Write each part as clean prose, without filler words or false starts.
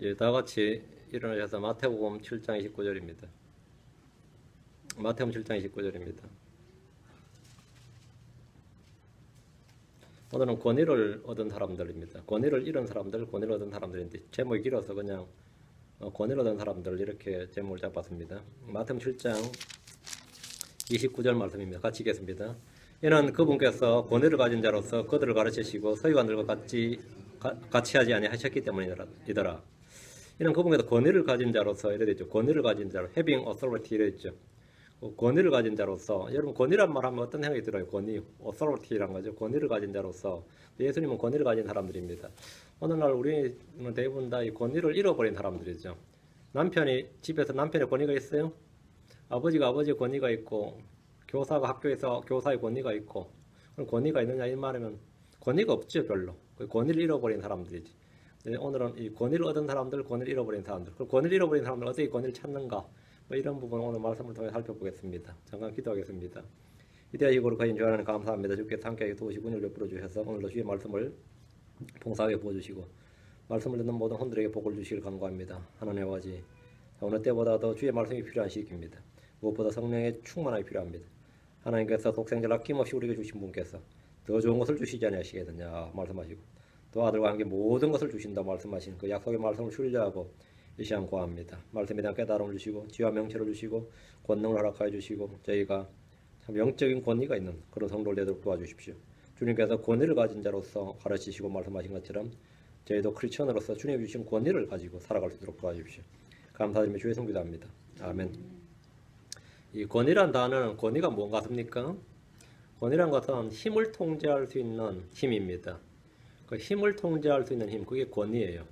예, 다 같이 일어나셔서 마태복음 7장 29절입니다. 마태복음 7장 29절입니다. 오늘은 권위를 얻은 사람들입니다. 권위를 잃은 사람들, 권위를 얻은 사람들인데 제목이 길어서 그냥 권위를 얻은 사람들 이렇게 제목을 잡았습니다. 마태복음 7장 29절 말씀입니다. 같이 읽겠습니다. 이는 그분께서 권위를 가진 자로서 그들을 가르치시고 서기관들과 같이 하지 아니하셨기 때문이더라. 이는 그분께서 권위를 가진 자로서 이래 되죠. 권위를 가진 자로, having authority 이래 있죠. 권위를 가진 자로서, 여러분 권위란 말 하면 어떤 생각이 들어요? 권위, authority란 거죠. 권위를 가진 자로서. 예수님은 권위를 가진 사람들입니다. 오늘날 우리는 대부분 다 이 권위를 잃어버린 사람들이죠. 남편이 집에서 남편의 권위가 있어요. 아버지가 아버지의 권위가 있고, 교사가 학교에서 교사의 권위가 있고, 그럼 권위가 있느냐 이 말이면 권위가 없죠, 별로. 권위를 잃어버린 사람들이지. 오늘은 이 권위를 얻은 사람들, 권위를 잃어버린 사람들. 그 권위를 잃어버린 사람들 어떻게 권위를 찾는가? 뭐 이런 부분 오늘 말씀을 통해 살펴보겠습니다. 잠깐 기도하겠습니다. 이대하시고 거인 주 하나님 감사합니다. 주께서 함께 도우시고 은혜를 베풀어 주셔서 오늘도 주의 말씀을 봉사하게 부어주시고 말씀을 듣는 모든 혼들에게 복을 주시길 간구합니다. 하나님의 아버지, 어느 때보다도 주의 말씀이 필요한 시기입니다. 무엇보다 성령의 충만함이 필요합니다. 하나님께서 독생자를 아낌없이 우리에게 주신 분께서 더 좋은 것을 주시지 아니하시겠느냐 말씀하시고 또 아들과 함께 모든 것을 주신다 말씀하신 그 약속의 말씀을 신뢰하고 이 시간 구합니다. 말씀에 대한 깨달음을 주시고 지혜와 명철을 주시고 권능을 허락하여 주시고 저희가 참 영적인 권위가 있는 그런 성도를 되도록 도와주십시오. 주님께서 권위를 가진 자로서 가르치시고 말씀하신 것처럼 저희도 크리스천으로서 주님 주신 권위를 가지고 살아갈 수 있도록 도와주십시오. 감사드리며 주의 성기도 합니다. 아멘. 이 권위란 단어는 권위가 뭔 같습니까? 권위란 것은 힘을 통제할 수 있는 힘입니다. 그 힘을 통제할 수 있는 힘, 그게 권위예요.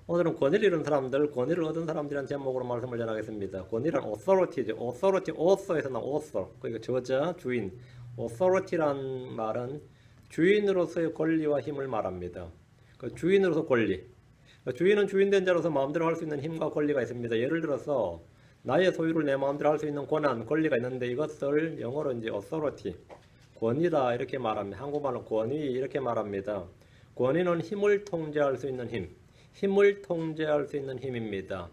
오늘은 권위를 잃은 사람들, 권위를 얻은 사람들이라는 제목으로 말씀을 전하겠습니다. 권위란 authority죠. authority, author에서 나온 author, 그러니까 저자, 주인. authority란 말은 주인으로서의 권리와 힘을 말합니다. 그 주인으로서 권리. 주인은 주인된 자로서 마음대로 할 수 있는 힘과 권리가 있습니다. 예를 들어서 나의 소유를 내 마음대로 할 수 있는 권한, 권리가 있는데 이것을 영어로 이제 authority, 권위다 이렇게 말합니다. 한국말로 권위 이렇게 말합니다. 권위는 힘을 통제할 수 있는 힘, 힘을 통제할 수 있는 힘입니다.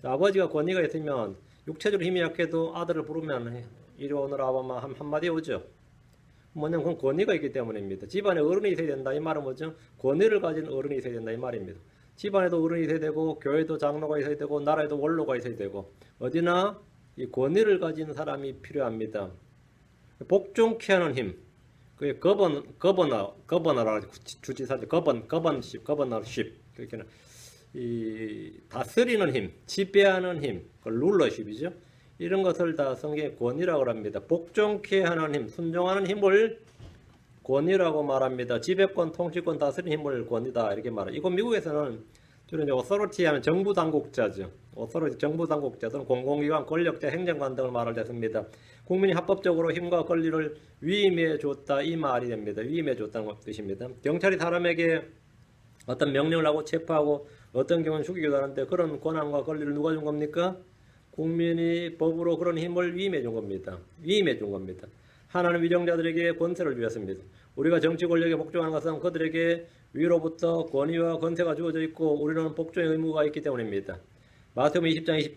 아버지가 권위가 있으면 육체적으로 힘이 약해도 아들을 부르면 이리 오너라 아마 한마디 오죠. 뭐냐면 그건 권위가 있기 때문입니다. 집안에 어른이 있어야 된다 이 말은 뭐죠? 권위를 가진 어른이 있어야 된다 이 말입니다. 집안에도 어른이 있어야 되고 교회도 장로가 있어야 되고 나라에도 원로가 있어야 되고 어디나 이 권위를 가진 사람이 필요합니다. 복종케 하는 힘, 그게 거버너라 주지사죠. 거버너십 그렇게는 이 다스리는 힘, 지배하는 힘, 그 룰러십이죠. 이런 것을 다 성경의 권위라고 합니다. 복종케 하는 힘, 순종하는 힘을 권위라고 말합니다. 지배권, 통치권, 다스리는 힘을 권위다 이렇게 말해요. 이거 미국에서는 주로 이제 authority 하면 정부 당국자죠. authority 정부 당국자들은 공공기관, 권력자, 행정관 등을 말할 때 씁니다. 국민이 합법적으로 힘과 권리를 위임해 줬다 이 말이 됩니다. 위임해 줬다는 뜻입니다. 경찰이 사람에게 어떤 명령을 하고 체포하고 어떤 경우는 죽이기도 하는데 그런 권한과 권리를 누가 준 겁니까? 국민이 법으로 그런 힘을 위임해 준 겁니다. 위임해 준 겁니다. 하나는 위정자들에게 권세를 주었습니다. 우리가 정치 권력에 복종하는 것은 그들에게 위로부터 권위와 권세가 주어져 있고 우리는 복종의 의무가 있기 때문입니다. 마태복음 20장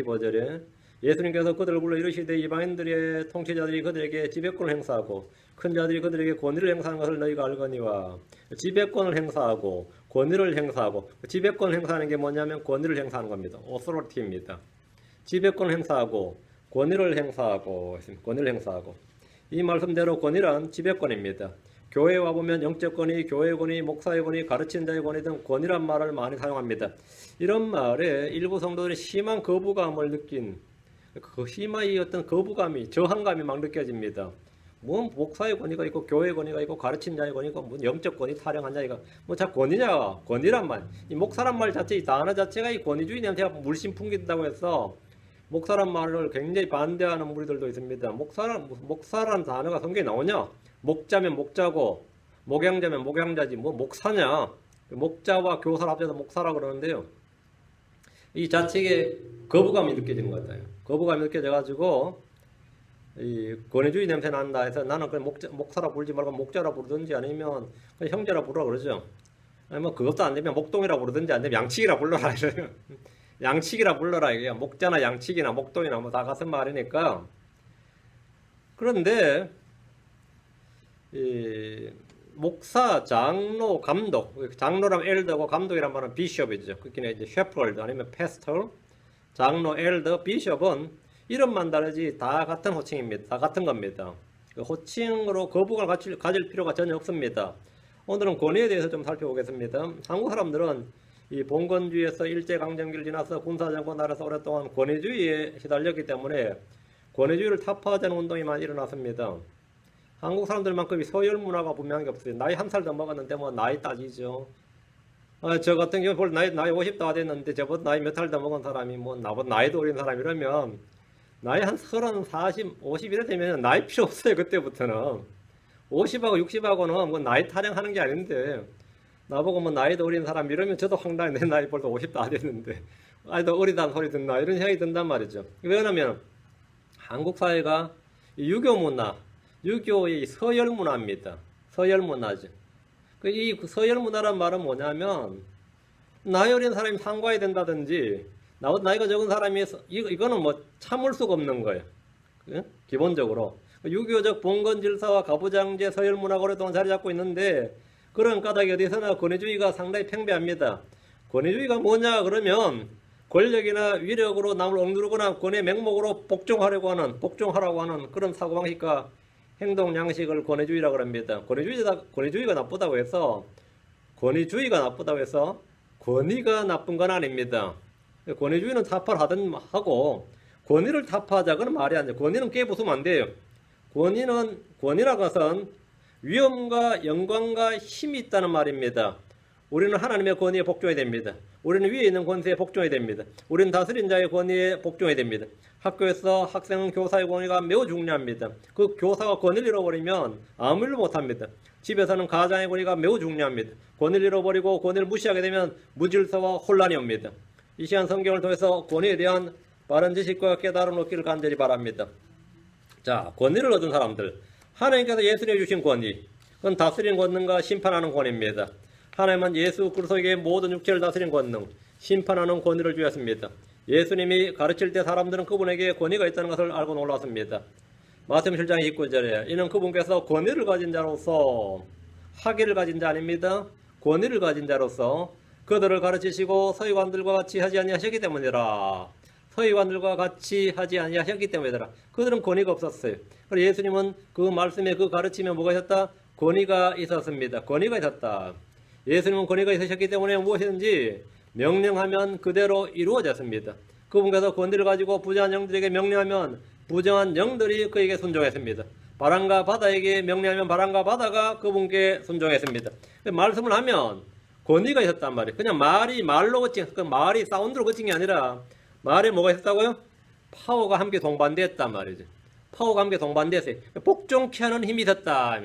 25절에 예수님께서 그들을 불러 이르시되 이방인들의 통치자들이 그들에게 지배권을 행사하고 큰 자들이 그들에게 권위를 행사하는 것을 너희가 알거니와 지배권을 행사하고 권위를 행사하고 지배권을 행사하는 게 뭐냐면 권위를 행사하는 겁니다. authority입니다. 지배권을 행사하고 권위를 행사하고 이 말씀대로 권위란 지배권입니다. 교회에 와보면 영적 권위, 교회의 권위, 목사의 권위, 가르치는 자의 권위 등 권위란 말을 많이 사용합니다. 이런 말에 일부 성도들이 심한 거부감을 느낀 그 심한 이 어떤 거부감이, 저항감이 막 느껴집니다. 뭐 목사의 권위가 있고 교회의 권위가 있고 가르치는 자의 권위가 뭐 영적 권위 타령한 자가 뭐 자 권위냐 권위란 말, 이 목사란 말 자체 이 단어 자체가 이 권위주의한테 물씬 풍긴다고 해서 목사란 말을 굉장히 반대하는 무리들도 있습니다. 목사란 단어가 성경에 나오냐? 목자면 목자고 목양자면 목양자지 뭐 목사냐? 목자와 교사를 합쳐서 목사라 그러는데요. 이 자체에 거부감이 느껴지는 것 같아요. 거부감이 느껴져가지고 이 권위주의 냄새 난다 해서 나는 그냥 목사라 부르지 말고 목자라 부르든지 아니면 그냥 형제라 부르라 그러죠. 아니 뭐 그것도 안 되면 목동이라 부르든지 안 되면 양치기라 불러라 이래요. 양치기라 불러라 이게 목자나 양치기나 목동이나 뭐 다 같은 말이니까. 그런데 이 목사, 장로, 감독, 장로라면 엘더고 감독이란 말은 비숍이죠. 그게 이제 셰퍼드 아니면 패스터, 장로, 엘더, 비숍은 이름만 다르지 다 같은 호칭입니다. 다 같은 겁니다. 그 호칭으로 거부감을 가질 필요가 전혀 없습니다. 오늘은 권위에 대해서 좀 살펴보겠습니다. 한국 사람들은 이 봉건주의에서 일제강점기를 지나서 군사정권 아래서 오랫동안 권위주의에 시달렸기 때문에 권위주의를 타파하자는 운동이 많이 일어났습니다. 한국 사람들만큼 서열 문화가 분명하게 없어요. 나이 한 살 더 먹었는데 뭐 나이 따지죠. 저 같은 경우 볼 나이 50 다 됐는데 저보다 나이 몇 살 더 먹은 사람이 뭐 나보다 나이도 어린 사람 이러면 나이 한 30, 40, 50 이래 되면 나이 필요 없어요. 그때부터는 50하고 60하고는 뭐 나이 타령하는 게 아닌데 나보고 뭐 나이도 어린 사람 이러면 저도 황당해. 내 나이 벌써 50 다 됐는데 아니 더 어리다는 소리 듣나 이런 생각이 든단 말이죠. 왜냐면 한국 사회가 유교 문화, 유교의 서열 문화입니다. 서열 문화죠. 이 서열 문화란 말은 뭐냐면 나이 어린 사람이 상과해야 된다든지 나보다 나이가 적은 사람이 이거는 뭐 참을 수가 없는 거예요. 기본적으로 유교적 봉건질서와 가부장제 서열 문화가 오랫동안 자리 잡고 있는데 그런 까닭이 어디서나 권위주의가 상당히 팽배합니다. 권위주의가 뭐냐 그러면 권력이나 위력으로 남을 억누르거나 권위의 맹목으로 복종하라고 하는 그런 사고방식과 행동 양식을 권위주의라고 합니다. 권위주의가 나쁘다고 해서 권위가 나쁜 건 아닙니다. 권위주의는 타파를 하든 하고 권위를 타파하자고는 말이 안 돼요. 권위는 깨부수면 안 돼요. 권위라고 것은 위엄과 영광과 힘이 있다는 말입니다. 우리는 하나님의 권위에 복종해야 됩니다. 우리는 위에 있는 권세에 복종해야 됩니다. 우리는 다스린 자의 권위에 복종해야 됩니다. 학교에서 학생은 교사의 권위가 매우 중요합니다. 그 교사가 권위를 잃어버리면 아무 일도 못합니다. 집에서는 가장의 권위가 매우 중요합니다. 권위를 잃어버리고 권위를 무시하게 되면 무질서와 혼란이 옵니다. 이 시간 성경을 통해서 권위에 대한 바른 지식과 깨달음 얻기를 간절히 바랍니다. 자, 권위를 얻은 사람들, 하나님께서 예수님에 주신 권위, 그건 다스리는 권능과 심판하는 권위입니다. 하나님은 예수 그리스도에게 모든 육체를 다스리는 권능, 심판하는 권위를 주셨습니다. 예수님이 가르칠 때 사람들은 그분에게 권위가 있다는 것을 알고 놀랐습니다. 마태복음 7장 29절에 이는 그분께서 권위를 가진 자로서 학위를 가진 자 아닙니다. 권위를 가진 자로서 그들을 가르치시고 서기관들과 같이 하지 아니하셨기 때문이라. 서기관들과 같이 하지 아니하셨기 때문이라. 그들은 권위가 없었어요. 그래서 예수님은 그 말씀에 그 가르침에 뭐가 있었다? 권위가 있었습니다. 권위가 있었다. 예수님은 권위가 있으셨기 때문에 무엇이든지 명령하면 그대로 이루어졌습니다. 그분께서 권위를 가지고 부정한 영들에게 명령하면 부정한 영들이 그에게 순종했습니다. 바람과 바다에게 명령하면 바람과 바다가 그분께 순종했습니다. 말씀을 하면 권위가 있었단 말이에요. 그냥 말로 거친, 그 말이 사운드로 거친 게 아니라 말에 뭐가 있었다고요? 파워가 함께 동반됐단 말이죠. 파워가 함께 동반됐어요. 복종케 하는 힘이 있었다.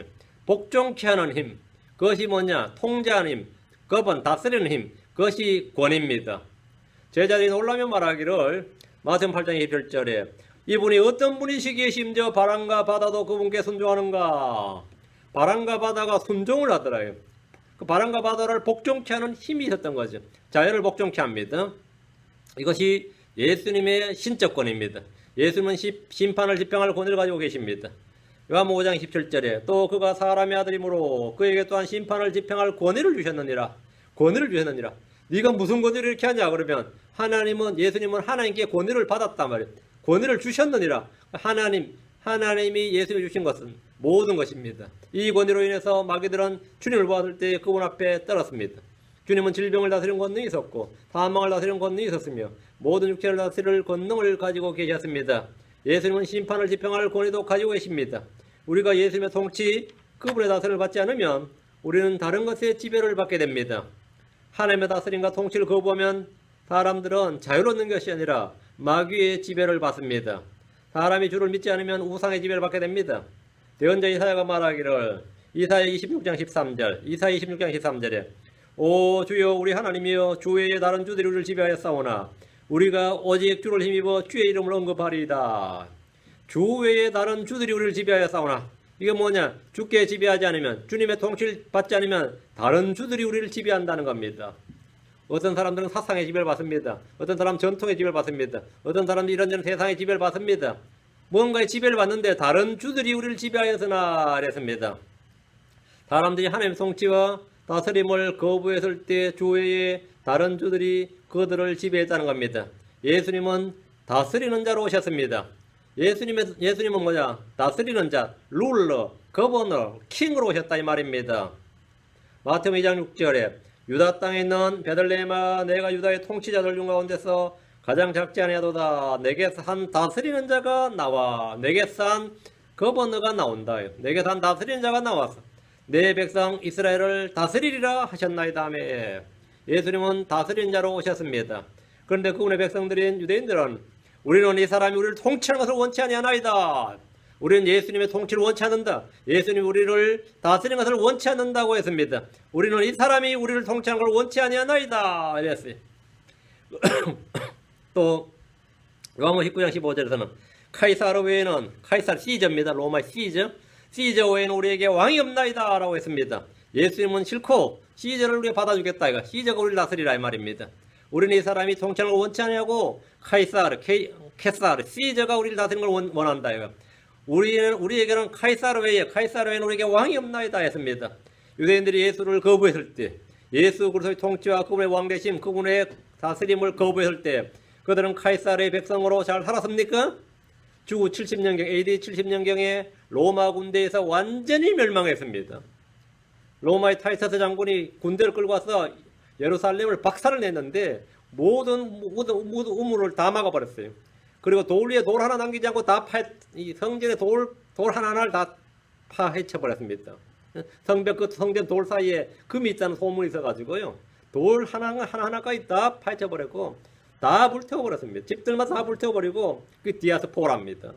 복종케 하는 힘. 그것이 뭐냐? 통제하는 힘, 다스리는 힘, 그것이 권위입니다. 제자들이 놀라며 말하기를 마태복음 8장 21절에 이분이 어떤 분이시기에 심지어 바람과 바다도 그분께 순종하는가? 바람과 바다가 순종을 하더라요. 그 바람과 바다를 복종케 하는 힘이 있었던 거죠. 자연을 복종케 합니다. 이것이 예수님의 신적 권위입니다. 예수님은 심판을 집행할 권위를 가지고 계십니다. 요한복음 5장 17절에 또 그가 사람의 아들이므로 그에게 또한 심판을 집행할 권위를 주셨느니라. 네가 무슨 권위를 이렇게 하냐 그러면 예수님은 하나님께 권위를 받았단 말이에요. 권위를 주셨느니라. 하나님이 예수님이 주신 것은 모든 것입니다. 이 권위로 인해서 마귀들은 주님을 보았을 때 그분 앞에 떨었습니다. 주님은 질병을 다스리는 권능이 있었고 사망을 다스리는 권능이 있었으며 모든 육체를 다스릴 권능을 가지고 계셨습니다. 예수님은 심판을 집행할 권위도 가지고 계십니다. 우리가 예수님의 통치, 그분의 다스림을 받지 않으면 우리는 다른 것의 지배를 받게 됩니다. 하나님의 다스림과 통치를 거부하면 사람들은 자유로운 것이 아니라 마귀의 지배를 받습니다. 사람이 주를 믿지 않으면 우상의 지배를 받게 됩니다. 대언자 이사야가 말하기를 이사야 26장 13절에 오 주여 우리 하나님이여 주 외에 다른 주들이 우리를 지배하여 싸우나 우리가 오직 주를 힘입어 주의 이름을 언급하리이다. 주 외에 다른 주들이 우리를 지배하여 싸우나 이게 뭐냐? 주께 지배하지 않으면, 주님의 통치를 받지 않으면 다른 주들이 우리를 지배한다는 겁니다. 어떤 사람들은 사상의 지배를 받습니다. 어떤 사람은 전통의 지배를 받습니다. 어떤 사람은 이런저런 세상의 지배를 받습니다. 뭔가의 지배를 받는데 다른 주들이 우리를 지배하였으나 그랬습니다. 사람들이 하나님의 통치와 다스림을 거부했을 때 주위에 다른 주들이 그들을 지배했다는 겁니다. 예수님은 다스리는 자로 오셨습니다. 예수님은 뭐냐? 다스리는 자, 룰러, 거버너, 킹으로 오셨다 이 말입니다. 마태복음 2장 6절에 유다 땅에 있는 베들레헴아 내가 유다의 통치자들 중 가운데서 가장 작지 아니하도다. 내게서 한 다스리는 자가 나와. 내게서 한 거버너가 나온다. 내게서 한 다스리는 자가 나와서 내 백성 이스라엘을 다스리리라 하셨나이다. 예수님은 다스리는 자로 오셨습니다. 그런데 그분의 백성들인 유대인들은 우리는 이 사람이 우리를 통치하는 것을 원치 아니하나이다. 우리는 예수님의 통치를 원치 않는다. 예수님이 우리를 다스리는 것을 원치 않는다고 했습니다. 우리는 이 사람이 우리를 통치하는 것을 원치 아니하나이다. 이랬어요. 또 요한복음 19장 15절에서는 카이사르 외에는 카이사르 시저입니다. 로마의 시저 외에는 우리에게 왕이 없나이다 라고 했습니다. 예수님은 싫고 시저를 우리가 받아주겠다. 이거 시저가 우리를 다스리라 이 말입니다. 우리는 이 사람이 통치하는 걸 원치 않냐고 카이사르, 케사르, 시저가 우리를 다스리는 걸 원한다. 이거. 우리에게는 카이사르 외에는 우리에게 왕이 없나이다 했습니다. 유대인들이 예수를 거부했을 때, 예수 그리스도의 통치와 그분의 왕되심, 그분의 다스림을 거부했을 때 그들은 카이사르의 백성으로 잘 살았습니까? 주 70년경, AD 70년경에 로마 군대에서 완전히 멸망했습니다. 로마의 타이터스 장군이 군대를 끌고 와서 예루살렘을 박살을 냈는데 모든 우물을 다 막아버렸어요. 그리고 돌 위에 돌 하나 남기지 않고 이 성전의 돌 하나하나를 다 파헤쳐버렸습니다. 성전 돌 사이에 금이 있다는 소문이 있어가지고요. 돌 하나하나까지 다 파헤쳐버렸고 다 불태워버렸습니다. 집들마다 다 불태워버리고 그 디아스포라입니다.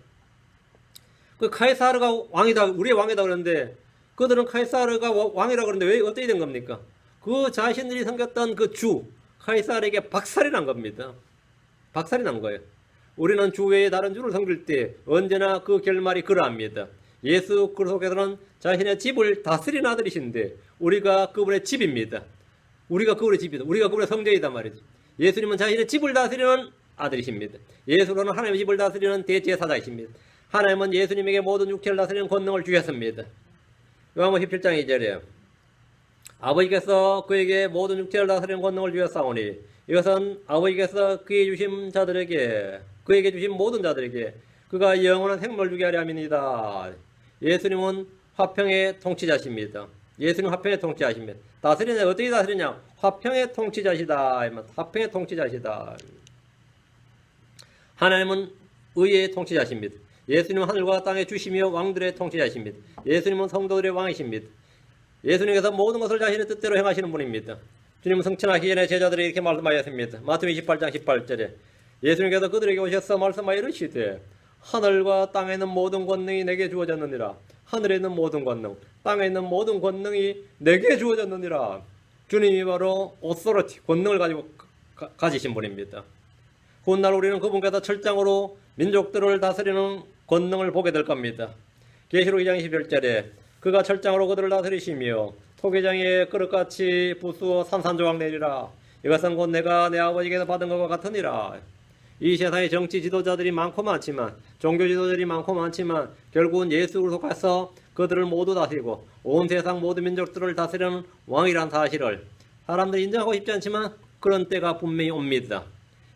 그 카이사르가 왕이다, 우리의 왕이다 그러는데 그들은 카이사르가 왕이라 그러는데 왜 어떻게 된 겁니까? 그 자신들이 섬겼던 그 주 카이사르에게 박살이 난 겁니다. 박살이 난 거예요. 우리는 주 외에 다른 주를 섬길 때 언제나 그 결말이 그러합니다. 예수 그리스도께서는 자신의 집을 다스리는 아들이신데 우리가 그분의 집입니다. 우리가 그분의 집이다. 우리가 그분의 성전이다 말이죠. 예수님은 자신의 집을 다스리는 아들이십니다. 예수로는 하나님의 집을 다스리는 대제사장이십니다. 하나님은 예수님에게 모든 육체를 다스리는 권능을 주셨습니다. 요한복음 17장 2절에 아버지께서 그에게 모든 육체를 다스리는 권능을 주셨사오니 이것은 아버지께서 그에게 주신 모든 자들에게 그가 영원한 생명을 주게 하려 함이니이다. 예수님은 화평의 통치자십니다. 예수님은 화평의 통치자십니다. 다스리냐 어떻게 다스리냐? 화평의 통치자시다. 화평의 통치자시다. 하나님은 의의 통치자십니다. 예수님은 하늘과 땅의 주시며 왕들의 통치자십니다. 예수님은 성도들의 왕이십니다. 예수님께서 모든 것을 자신의 뜻대로 행하시는 분입니다. 주님은 성천하기 전에 제자들이 이렇게 말씀하셨습니다. 마태복음 28장 18절에 예수님께서 그들에게 오셔서 말씀하여 이르시되 하늘과 땅에 있는 모든 권능이 내게 주어졌느니라. 하늘에 있는 모든 권능, 땅에 있는 모든 권능이 내게 주어졌느니라. 주님이 바로 오소리티, 권능을 가지신 분입니다. 훗날 우리는 그분께서 철장으로 민족들을 다스리는 권능을 보게 될 겁니다. 계시록 2장 21절에 그가 철장으로 그들을 다스리시며 토기장에 그릇같이 부수어 산산조각 내리라. 이것은 곧 내가 내 아버지께서 받은 것과 같으니라. 이 세상에 정치 지도자들이 많고 많지만 종교 지도자들이 많고 많지만 결국은 예수 그리스도 가서 그들을 모두 다스리고 온 세상 모든 민족들을 다스리는 왕이란 사실을 사람들이 인정하고 싶지 않지만 그런 때가 분명히 옵니다.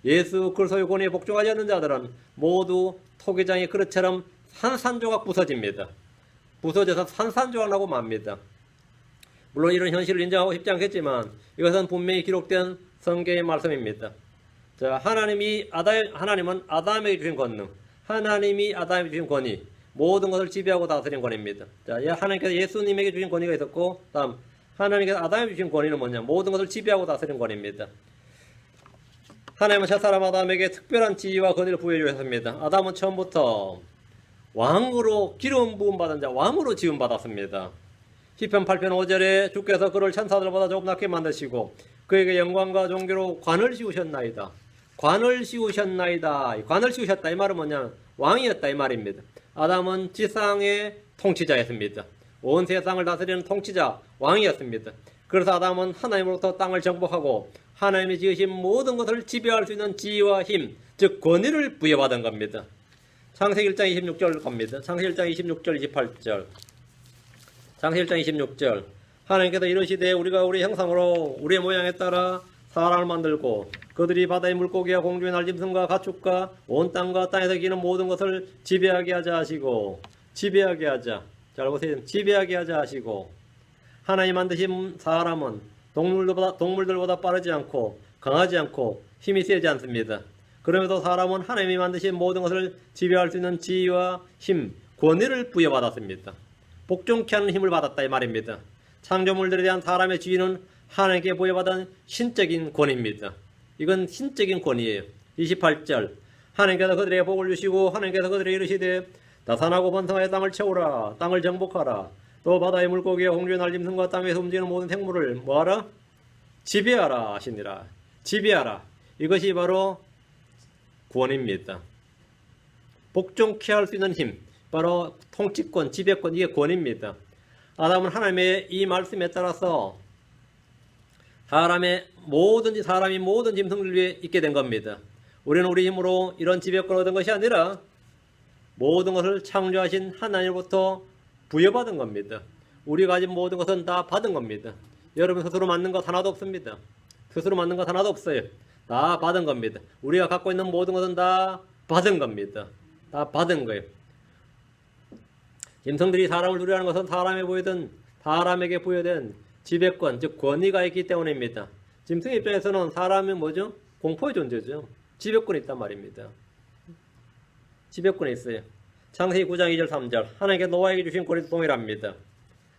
예수 그리스도의 권위에 복종하지 않는 자들은 모두 토기장의 그릇처럼 산산조각 부서집니다. 부서져서 산산조각 나고 맙니다. 물론 이런 현실을 인정하고 싶지 않겠지만 이것은 분명히 기록된 성경의 말씀입니다. 자, 하나님은 아담에게 주신 권능, 하나님이 아담에게 주신 권위, 모든 것을 지배하고 다스린 권위입니다. 자, 하나님께서 예수님에게 주신 권위가 있었고, 다음 하나님께서 아담에게 주신 권위는 뭐냐? 모든 것을 지배하고 다스린 권위입니다. 하나님은 첫사람 아담에게 특별한 지위와 권위를 부여해 주셨습니다. 아담은 처음부터 왕으로 기름 부음 받은 자, 왕으로 지음 받았습니다. 시편 8편 5절에 주께서 그를 천사들보다 조금 낮게 만드시고 그에게 영광과 존귀로 관을 씌우셨나이다. 관을 씌우셨나이다. 관을 씌우셨다 이 말은 뭐냐? 왕이었다 이 말입니다. 아담은 지상의 통치자였습니다. 온 세상을 다스리는 통치자, 왕이었습니다. 그래서 아담은 하나님으로부터 땅을 정복하고 하나님이 지으신 모든 것을 지배할 수 있는 지위와 힘, 즉 권위를 부여받은 겁니다. 창세기 1장 26절 갑니다. 창세기 1장 26절 28절. 창세기 1장 26절. 하나님께서 이르시되 우리가 우리 형상으로 우리의 모양에 따라 사람을 만들고 그들이 바다의 물고기와 공중의 날짐승과 가축과 온 땅과 땅에서 기는 모든 것을 지배하게 하자 하시고, 지배하게 하자. 잘 보세요. 지배하게 하자 하시고, 하나님 만드신 사람은 동물들보다 빠르지 않고 강하지 않고 힘이 세지 않습니다. 그럼에도 사람은 하나님이 만드신 모든 것을 지배할 수 있는 지위와 힘, 권위를 부여받았습니다. 복종케 하는 힘을 받았다 이 말입니다. 창조물들에 대한 사람의 지위는 하나님께 부여받은 신적인 권위입니다. 이건 신적인 권위예요. 28절. 하나님께서 그들에게 복을 주시고 하나님께서 그들에게 이르시되 다산하고 번성하여 땅을 채우라. 땅을 정복하라. 또 바다의 물고기와 공중의 날짐승과 땅에서 움직이는 모든 생물을 뭐하라? 지배하라 하시니라. 지배하라. 이것이 바로 권위입니다. 복종케 할 수 있는 힘, 바로 통치권, 지배권, 이게 권위입니다. 아담은 하나님의 이 말씀에 따라서 사람이 모든 짐승들 위에 있게 된 겁니다. 우리는 우리 힘으로 이런 지배권을 얻은 것이 아니라 모든 것을 창조하신 하나님으로부터 부여받은 겁니다. 우리가 가진 모든 것은 다 받은 겁니다. 여러분 스스로 만든 것 하나도 없습니다. 스스로 만든 것 하나도 없어요. 다 받은 겁니다. 우리가 갖고 있는 모든 것은 다 받은 겁니다. 다 받은 거예요. 짐승들이 사람을 두려워하는 것은 사람에게 부여된 지배권, 즉 권위가 있기 때문입니다. 짐승 입장에서는 사람이 뭐죠? 공포의 존재죠. 지배권이 있단 말입니다. 지배권이 있어요. 창세기 9장 2절 3절. 하나님께 노아에게 주신 권위도 동일합니다.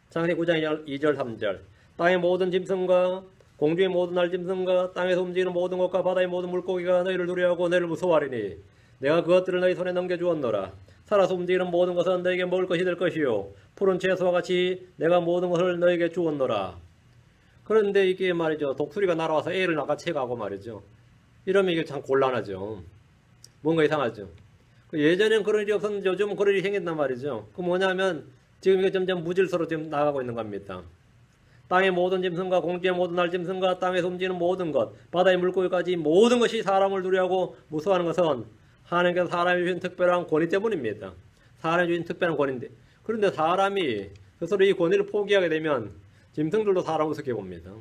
창세기 9장 2절 3절. 땅의 모든 짐승과 공중의 모든 날짐승과 땅에서 움직이는 모든 것과 바다의 모든 물고기가 너희를 두려워하고 너희를 무서워하리니 내가 그것들을 너희 손에 넘겨주었노라. 살아서 움직이는 모든 것은 너에게 먹을 것이 될 것이요 푸른 채소와 같이 내가 모든 것을 너에게 주었노라. 그런데 이게 말이죠, 독수리가 날아와서 애를 낚아채가고 말이죠. 이러면 이게 참 곤란하죠. 뭔가 이상하죠. 예전엔 그런 일이 없었는데 요즘은 그런 일이 생긴단 말이죠. 그 뭐냐면 지금 이게 점점 무질서로 지금 나가고 있는 겁니다. 땅의 모든 짐승과 공중의 모든 날짐승과 땅에서 움직이는 모든 것, 바다의 물고기까지 모든 것이 사람을 두려워하고 무서워하는 것은 하나님께서 사람이 주신 특별한 권위 때문입니다. 사람이 주신 특별한 권위인데, 그런데 사람이 스스로 이 권위를 포기하게 되면 짐승들도 사람을 우습게 봅니다.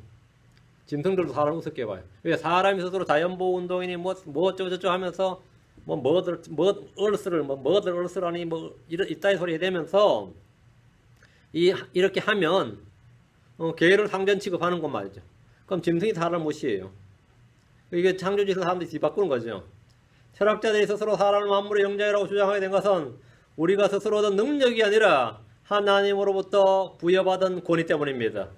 짐승들도 사람을 우습게 봐요. 왜? 사람이 스스로 자연보호운동이니 뭐 어쩌고저쩌고 하면서 뭐들 얼쓰라니 이따위 소리 해대면서 이렇게 하면 개를 상전 취급하는 것 말이죠. 그럼 짐승이 사람을 무시해요. 이게 창조주에서 사람들이 뒤바꾸는 거죠. 철학자들이 스스로 사람을 만물의 영장이라고 주장하게 된 것은 우리가 스스로 얻은 능력이 아니라 하나님으로부터 부여받은 권위 때문입니다.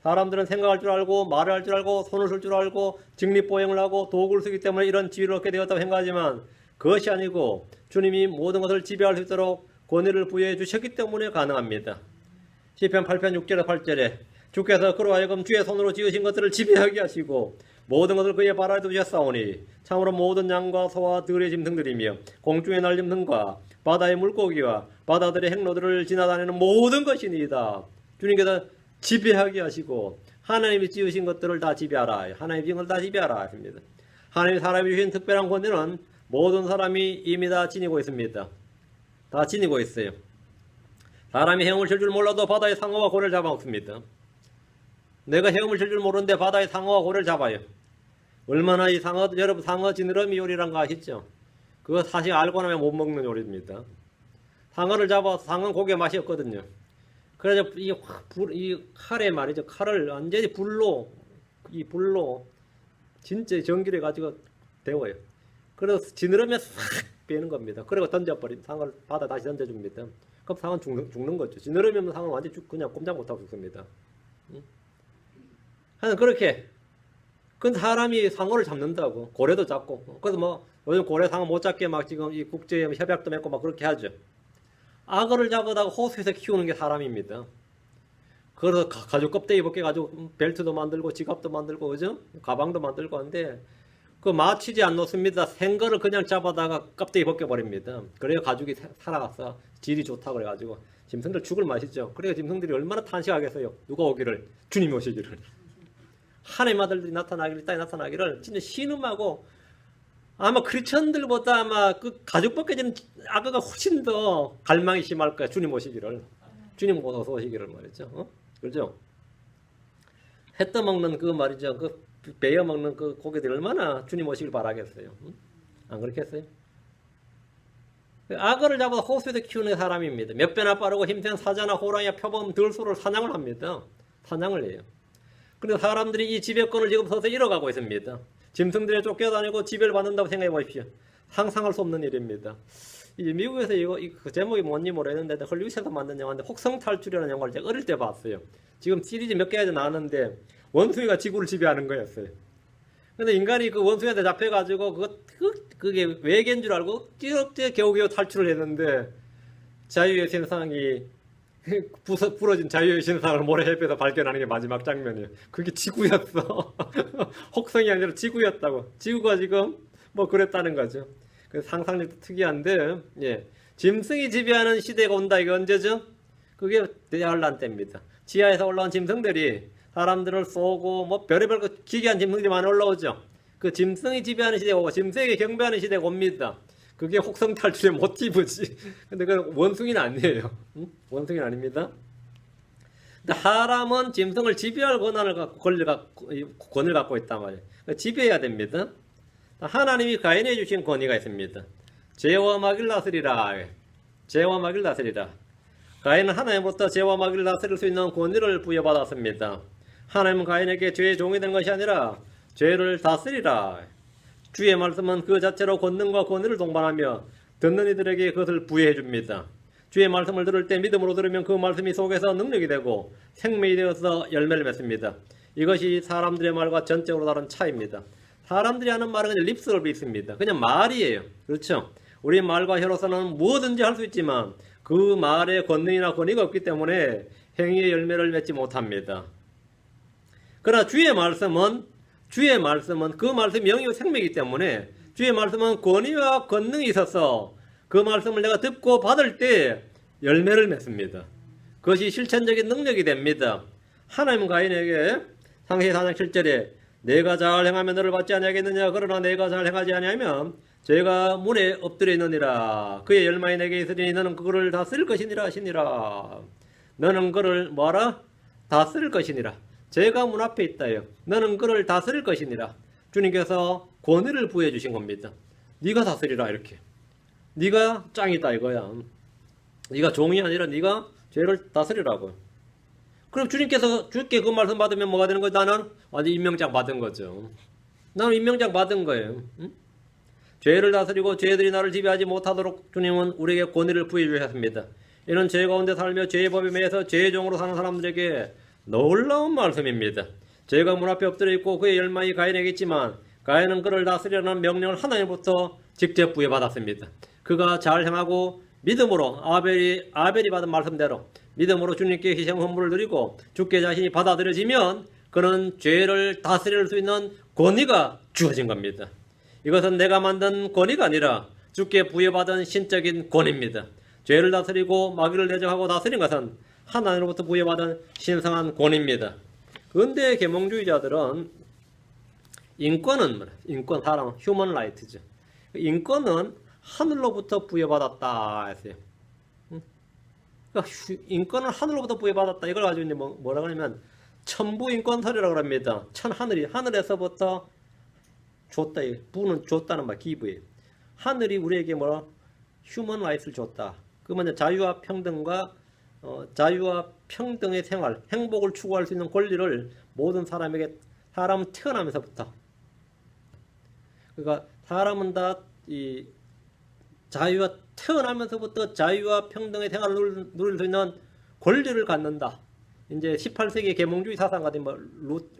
사람들은 생각할 줄 알고 말을 할 줄 알고 손을 쓸 줄 알고 직립보행을 하고 도구를 쓰기 때문에 이런 지위를 얻게 되었다고 생각하지만 그것이 아니고 주님이 모든 것을 지배할 수 있도록 권위를 부여해 주셨기 때문에 가능합니다. 시편 8편 6절에 8절에 주께서 그로 하여금 주의 손으로 지으신 것들을 지배하게 하시고 모든 것을 그의 발 아래 두셨사오니 참으로 모든 양과 소와 들의 짐승들이며 공중의 날짐승과 바다의 물고기와 바다들의 행로들을 지나다니는 모든 것이니이다. 주님께서 지배하게 하시고 하나님이 지으신 것들을 다 지배하라. 하나님이 지은 것을 다 지배하라 하십니다. 하나님이 사람이 주신 특별한 권위는 모든 사람이 이미 다 지니고 있습니다. 다 지니고 있어요. 사람이 헤엄을 칠 줄 몰라도 바다의 상어와 고래를 잡아먹습니다. 내가 헤엄을 칠 줄 모르는데 바다의 상어와 고래를 잡아요. 얼마나 이 상어, 여러분 상어 지느러미 요리란 거 아시죠? 그거 사실 알고 나면 못 먹는 요리입니다. 상어를 잡아서 상어는 고기의 맛이 없거든요. 그래서 이 칼에 말이죠. 칼을 완전히 불로 진짜 전기를 가지고 데워요. 그래서 지느러미에 싹 빼는 겁니다. 그리고 던져버리면 상어를 바다 다시 던져줍니다. 그럼 상어는 죽는 거죠. 지느러미면 상어는 완전히 그냥 꼼짝 못하고 죽습니다. 하여튼 그렇게 그 사람이 상어를 잡는다고 고래도 잡고 그래서 뭐 요즘 고래 상어 못 잡게 막 지금 이 국제 협약도 맺고 막 그렇게 하죠. 악어를 잡아다가 호수에서 키우는 게 사람입니다. 그래서 가죽 껍데기 벗겨가지고 벨트도 만들고 지갑도 만들고 그죠? 가방도 만들고 하는데 그 맞추지 않습니다. 생거를 그냥 잡아다가 껍데기 벗겨버립니다. 그래야 가죽이 살아가서 질이 좋다고 그래가지고 짐승들 죽을 맛이죠. 그래서 짐승들이 얼마나 탄식하겠어요. 누가 오기를, 주님이 오시기를. 하나님의 아들들이 나타나기를, 땅에 나타나기를 진짜 신음하고, 아마 크리스천들보다 아마 그 가죽 벗겨지는 악어가 훨씬 더 갈망이 심할 거야. 주님 오시기를. 주님 어서 오시기를 말이죠. 그렇죠? 해 떠먹는 그 말이죠. 그 베어 먹는 그 고기들 얼마나 주님 오시길 바라겠어요. 안 그렇겠어요? 악어를 잡아 호수에서 키우는 사람입니다. 몇 배나 빠르고 힘센 사자나 호랑이와 표범, 들소를 사냥을 합니다. 사냥을 해요. 그런데 사람들이 이 지배권을 지금 서서히 잃어가고 있습니다. 짐승들에 쫓겨다니고 지배를 받는다고 생각해 보십시오. 상상할 수 없는 일입니다. 이 미국에서 그 제목이 뭔지 모르겠는데 헐리우드에서 만든 영화인데 혹성탈출이라는 영화를 제가 어릴 때 봤어요. 지금 시리즈 몇 개가 나왔는데 원숭이가 지구를 지배하는 거였어요. 근데 인간이 그 원숭이한테 잡혀가지고 그게 외계인 줄 알고 뛰어뛰어 겨우겨우 탈출을 했는데 자유의 신상이 부러진 자유의 신상을 모래햇빛에서 발견하는 게 마지막 장면이에요. 그게 지구였어. 혹성이 아니라 지구였다고. 지구가 지금 뭐 그랬다는 거죠. 그 상상력도 특이한데, 예. 짐승이 지배하는 시대가 온다. 이게 언제죠? 그게 대환란 때입니다. 지하에서 올라온 짐승들이 사람들을 쏘고 뭐 별의별 기괴한 짐승들이 많이 올라오죠. 그 짐승이 지배하는 시대가 오고 짐승에게 경배하는 시대가 옵니다. 그게 혹성 탈출의 모티브지. 근데 그건 원숭이는 아니에요. 원숭이는 아닙니다. 근데 사람은 짐승을 지배할 권을 갖고 있단 말이에요. 지배해야 됩니다. 하나님이 가인에 주신 권위가 있습니다. 죄와 마귀를 다스리라. 죄와 마귀를 다스리라. 가인은 하나님부터 죄와 마귀를 다스릴 수 있는 권위를 부여받았습니다. 하나님은 가인에게 죄의 종이 된 것이 아니라 죄를 다스리라. 주의 말씀은 그 자체로 권능과 권위를 동반하며 듣는 이들에게 그것을 부여해 줍니다. 주의 말씀을 들을 때 믿음으로 들으면 그 말씀이 속에서 능력이 되고 생명이 되어서 열매를 맺습니다. 이것이 사람들의 말과 전적으로 다른 차이입니다. 사람들이 하는 말은 그냥 립서비스입니다. 그냥 말이에요. 그렇죠? 우리 말과 혀로서는 무엇든지 할 수 있지만 그 말에 권능이나 권위가 없기 때문에 행위의 열매를 맺지 못합니다. 그러나 주의 말씀은 그 말씀이 영이고 생명이기 때문에 주의 말씀은 권위와 권능이 있어서 그 말씀을 내가 듣고 받을 때 열매를 맺습니다. 그것이 실천적인 능력이 됩니다. 하나님은 가인에게 창세기 4장 7절에 내가 잘 행하면 너를 받지 아니하겠느냐 그러나 내가 잘 행하지 아니하면 죄가 문에 엎드려 있느니라. 그의 열망이 내게 있으니 너는 그를 다스릴 것이니라 하시니라. 너는 그를 뭐하라? 다스릴 것이니라. 죄가 문 앞에 있다요. 너는 그를 다스릴 것이니라. 주님께서 권위를 부여해 주신 겁니다. 네가 다스리라 이렇게. 네가 짱이다 이거야. 네가 종이 아니라 네가 죄를 다스리라고. 그럼 주님께 그 말씀 받으면 뭐가 되는 거죠? 나는 완전 임명장 받은 거죠. 나는 임명장 받은 거예요. 응? 죄를 다스리고 죄들이 나를 지배하지 못하도록 주님은 우리에게 권위를 부여해 주셨습니다. 이는 죄 가운데 살며 죄의 법에 매여서 죄의 종으로 사는 사람들에게 놀라운 말씀입니다. 죄가 문 앞에 엎드려 있고 그의 열망이 가인에게 있지만 가인은 그를 다스리라는 명령을 하나님부터 직접 부여받았습니다. 그가 잘 행하고 믿음으로 아벨이 받은 말씀대로 믿음으로 주님께 희생 헌물을 드리고 주께 자신이 받아들여지면 그는 죄를 다스릴 수 있는 권위가 주어진 겁니다. 이것은 내가 만든 권위가 아니라 주께 부여받은 신적인 권위입니다. 죄를 다스리고 마귀를 대적하고 다스린 것은 하나님으로부터 부여받은 신성한 권위입니다. 근대 계몽주의자들은 인권, 사람, 휴먼 라이트죠. 인권은 하늘로부터 부여받았다 했어요. 그러니까 인권을 하늘로부터 부여받았다. 이걸 가지고 이제 뭐라고 하냐면 천부인권설이라고 합니다. 하늘에서부터 줬다. 부는 줬다는 말, 기부예요. 하늘이 우리에게 휴먼 라이트를 줬다. 그러면 자유와 평등의 생활, 행복을 추구할 수 있는 권리를 모든 사람은 태어나면서부터. 그러니까 사람은 다 태어나면서부터 자유와 평등의 생활을 누릴 수 있는 권리를 갖는다. 이제 18세기 계몽주의 사상가들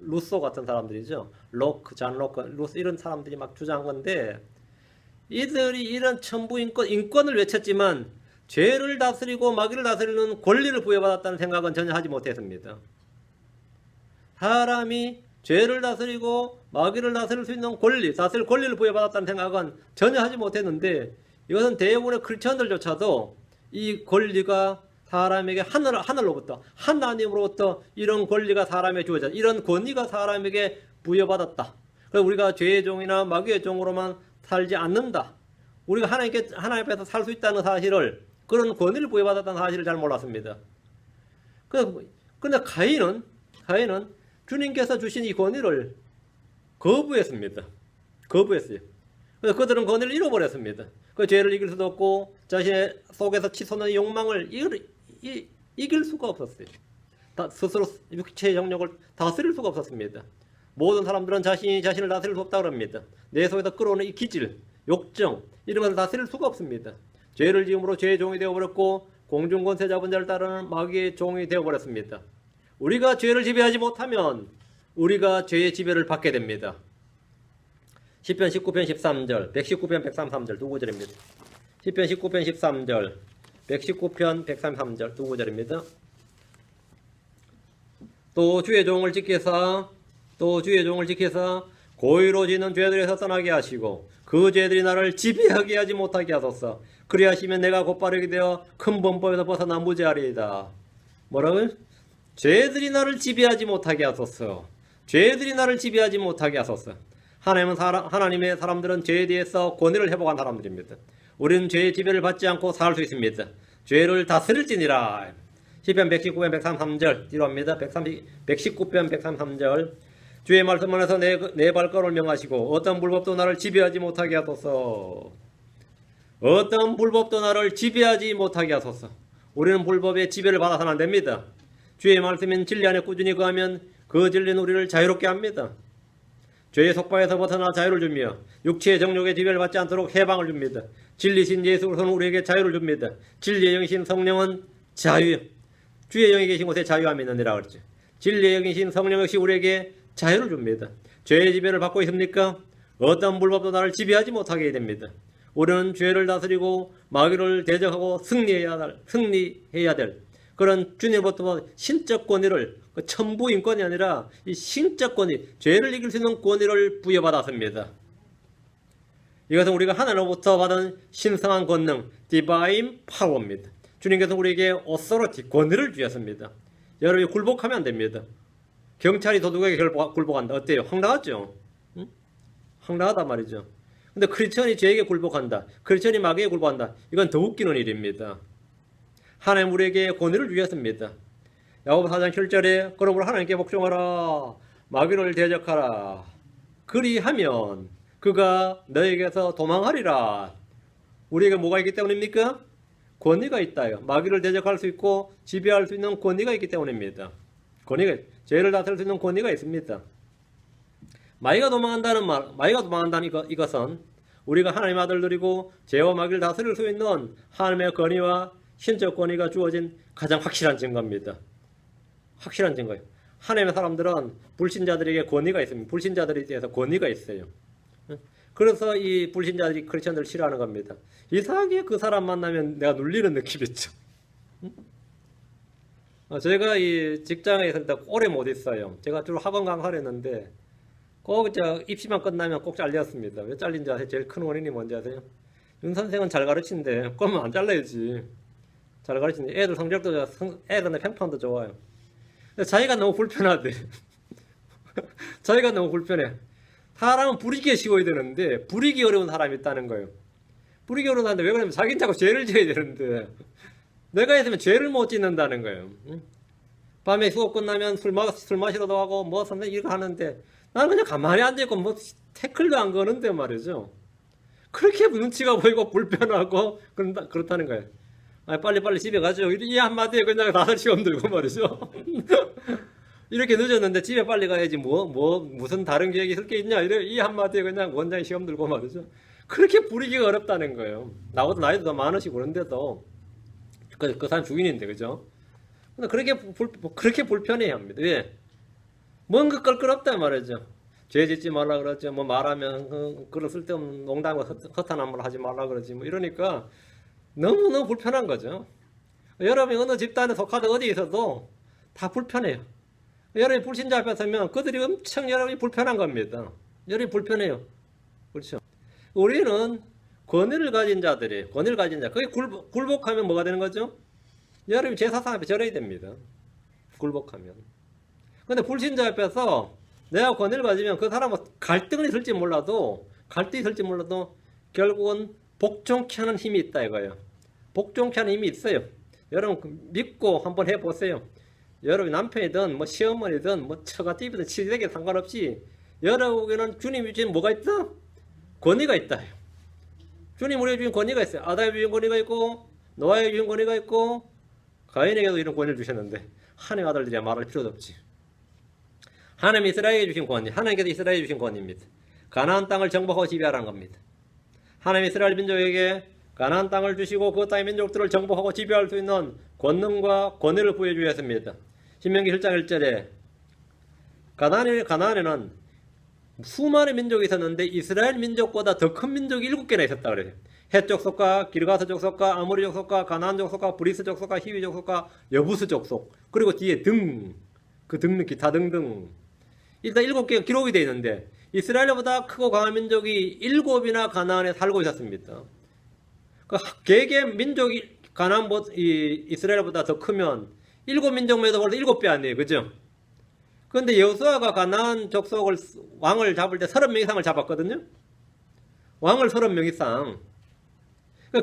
루소 같은 사람들이죠. 잔 로크, 루소 이런 사람들이 막 주장한 건데 이들이 이런 인권을 외쳤지만 죄를 다스리고 마귀를 다스리는 권리를 부여받았다는 생각은 전혀 하지 못했습니다. 사람이 죄를 다스리고 마귀를 다스릴 수 있는 다스릴 권리를 부여받았다는 생각은 전혀 하지 못했는데 이것은 대부분의 크리스천들조차도 이 권리가 사람에게 하늘로부터 하나님으로부터 이런 권리가 사람에게 주어졌다. 이런 권위가 사람에게 부여받았다. 그래서 우리가 죄의 종이나 마귀의 종으로만 살지 않는다. 우리가 하나님 앞에서 살 수 있다는 사실을, 그런 권위를 부여받았다는 사실을 잘 몰랐습니다. 그런데 가인은 주님께서 주신 이 권위를 거부했습니다. 거부했어요. 그래서 그들은 권위를 잃어버렸습니다. 그 죄를 이길 수도 없고 자신의 속에서 치솟는 욕망을 이길 수가 없었어요. 스스로 육체의 영역을 다스릴 수가 없었습니다. 모든 사람들은 자신을 다스릴 수 없다고 합니다. 내 속에서 끌어오는 이 기질, 욕정, 이런 것을 다스릴 수가 없습니다. 죄를 지음으로 죄의 종이 되어버렸고 공중권세 잡은 자를 따르는 마귀의 종이 되어버렸습니다. 우리가 죄를 지배하지 못하면 우리가 죄의 지배를 받게 됩니다. 시편 19편 13절, 119편 133절 두 구절입니다. 시편 19편 13절, 119편 133절 두 구절입니다. 또 주의 종을 지켜서 고의로 짓는 죄들에서 떠나게 하시고 그 죄들이 나를 지배하게 하지 못하게 하소서. 그리하시면 내가 곧바르게 되어 큰 범법에서 벗어나 무죄하리이다. 뭐라고요? 죄들이 나를 지배하지 못하게 하소서. 죄들이 나를 지배하지 못하게 하소서. 하나님의 사람들은 죄에 대해서 권위를 회복한 사람들입니다. 우리는 죄의 지배를 받지 않고 살 수 있습니다. 죄를 다스릴지니라. 시편 119편 133절 뒤로 합니다. 119편 133절. 주의 말씀 안에서 내 발걸음을 명하시고 어떤 불법도 나를 지배하지 못하게 하소서. 어떤 불법도 나를 지배하지 못하게 하소서. 우리는 불법의 지배를 받아서는 안 됩니다. 주의 말씀인 진리 안에 꾸준히 거하면 그 진리는 우리를 자유롭게 합니다. 죄의 속박에서 벗어나 자유를 주며 육체의 정욕의 지배를 받지 않도록 해방을 줍니다. 진리신 예수로서는 우리에게 자유를 줍니다. 진리의 영이신 성령은 자유, 주의 영이 계신 곳에 자유함이 있느니라 그랬죠. 진리의 영이신 성령 역시 우리에게 자유를 줍니다. 죄의 지배를 받고 있습니까? 어떤 불법도 나를 지배하지 못하게 됩니다. 우리는 죄를 다스리고 마귀를 대적하고 승리해야 될 그런 주님으로부터 신적 권위를, 천부 인권이 아니라 이 신적 권위, 죄를 이길 수 있는 권위를 부여받았습니다. 이것은 우리가 하나님으로부터 받은 신성한 권능, 디바인 파워입니다. 주님께서 우리에게 오소리티, 권위를 주셨습니다. 여러분이 굴복하면 안 됩니다. 경찰이 도둑에게 굴복한다. 어때요? 황당하죠? 응? 황당하단 말이죠. 근데 크리스천이 죄에게 굴복한다. 크리스천이 마귀에게 굴복한다. 이건 더 웃기는 일입니다. 하나님 우리에게 권위를 주셨습니다. 야고보 4장 7절에 그러므로 하나님께 복종하라. 마귀를 대적하라. 그리하면 그가 너에게서 도망하리라. 우리에게 뭐가 있기 때문입니까? 권위가 있다요. 마귀를 대적할 수 있고 지배할 수 있는 권위가 있기 때문입니다. 죄를 다스릴 수 있는 권위가 있습니다. 마귀가 도망한다는 이것은 우리가 하나님의 아들들이고 죄와 마귀를 다스릴 수 있는 하나님의 권위와 신적 권위가 주어진 가장 확실한 증거입니다. 확실한 증거예요. 하나님의 사람들은 불신자들에게 권위가 있습니다. 불신자들에 대해서 권위가 있어요. 그래서 이 불신자들이 크리스천들을 싫어하는 겁니다. 이상하게 그 사람 만나면 내가 눌리는 느낌 있죠. 제가 이 직장에 있을 때 오래 못 있어요. 제가 주로 학원 강사를 했는데 꼭 입시만 끝나면 꼭 잘렸습니다. 왜 잘린지 아세요? 제일 큰 원인이 뭔지 아세요? 윤 선생은 잘 가르치는데 그러면 안 잘라야지. 잘 가르치는데 애들 성적도 좋아, 애들의 평판도 좋아요. 근데 자기가 너무 불편하대. 자기가 너무 불편해. 사람은 부리기에 쉬워야 되는데 부리기 어려운 사람이 있다는 거예요. 부리기 어려운 사람인데 왜 그러냐면 자기는 자꾸 죄를 지어야 되는데 내가 있으면 죄를 못 짓는다는 거예요. 밤에 수업 끝나면 술 마시러도 하고 뭐 선생님 이거 하는데 나는 그냥 가만히 앉아있고 뭐 태클도 안 거는데 말이죠. 그렇게 눈치가 보이고 불편하고 그렇다는 거예요. 빨리 집에 가죠. 이 한마디에 그냥 다들 시험 들고 말이죠. 이렇게 늦었는데 집에 빨리 가야지 무슨 다른 계획이 있을 게 있냐. 이 한마디에 그냥 원장이 시험 들고 말이죠. 그렇게 부리기가 어렵다는 거예요. 나보다 나이도 더 많으시고 그런데도 그 사람 주인인데 그죠? 근데 그렇게 불편해 합니다. 왜? 뭔가 껄끄럽다 말이죠. 죄 짓지 말라 그러죠. 뭐 말하면 그런 쓸데없는 농담과 허탄한 말 하지 말라 그러지. 뭐 이러니까 너무너무 불편한 거죠. 여러분이 어느 집단에 속하든 어디 있어도 다 불편해요. 여러분이 불신자 앞에 서면 그들이 엄청 여러분이 불편한 겁니다. 여러분이 불편해요. 그렇죠? 우리는 권위를 가진 자, 그게 굴복하면 뭐가 되는 거죠? 여러분이 제사상 앞에 절해야 됩니다. 굴복하면. 근데 불신자 앞에서 내가 권위를 가지면 그 사람은 갈등이 있을지 몰라도 결국은 복종케 하는 힘이 있다 이거예요. 복종케 하는 힘이 있어요. 여러분 믿고 한번 해보세요. 여러분 남편이든 뭐 시어머니든 뭐 처가집이든 시댁에 상관없이 여러분에게는 주님이 주신 뭐가 있다? 권위가 있다. 주님 우리에게 주신 권위가 있어요. 아담에게 주신 권위가 있고 노아에게 주신 권위가 있고 가인에게도 이런 권위를 주셨는데 하나님 아들들이야 말할 필요도 없지. 하나님 이스라엘에게 주신 권위, 하나님께서 이스라엘에 주신 권위입니다. 가나안 땅을 정복하고 지배하라는 겁니다. 하나님 이스라엘 민족에게 가나안 땅을 주시고 그 땅의 민족들을 정복하고 지배할 수 있는 권능과 권위를 부여주셨습니다. 신명기 7장 1절에 가나안에는 수많은 민족이 있었는데 이스라엘 민족보다 더 큰 민족이 7개나 있었다 그래요. 헷 족속과 기르가스 족속과 아모리 족속과 가나안 족속과 브리스 족속과 히위 족속과 여부스 족속 그리고 뒤에 그 기타 등등 일단 7개가 기록이 되어 있는데 이스라엘보다 크고 강한 민족이 7이나 가나안에 살고 있었습니다. 그 개개 민족이 이스라엘보다 더 크면 7민족마다 벌써 7배 아니에요. 그죠? 그런데 여호수아가 가나안 족속을 왕을 잡을 때 30명 이상을 잡았거든요. 왕을 30명 이상.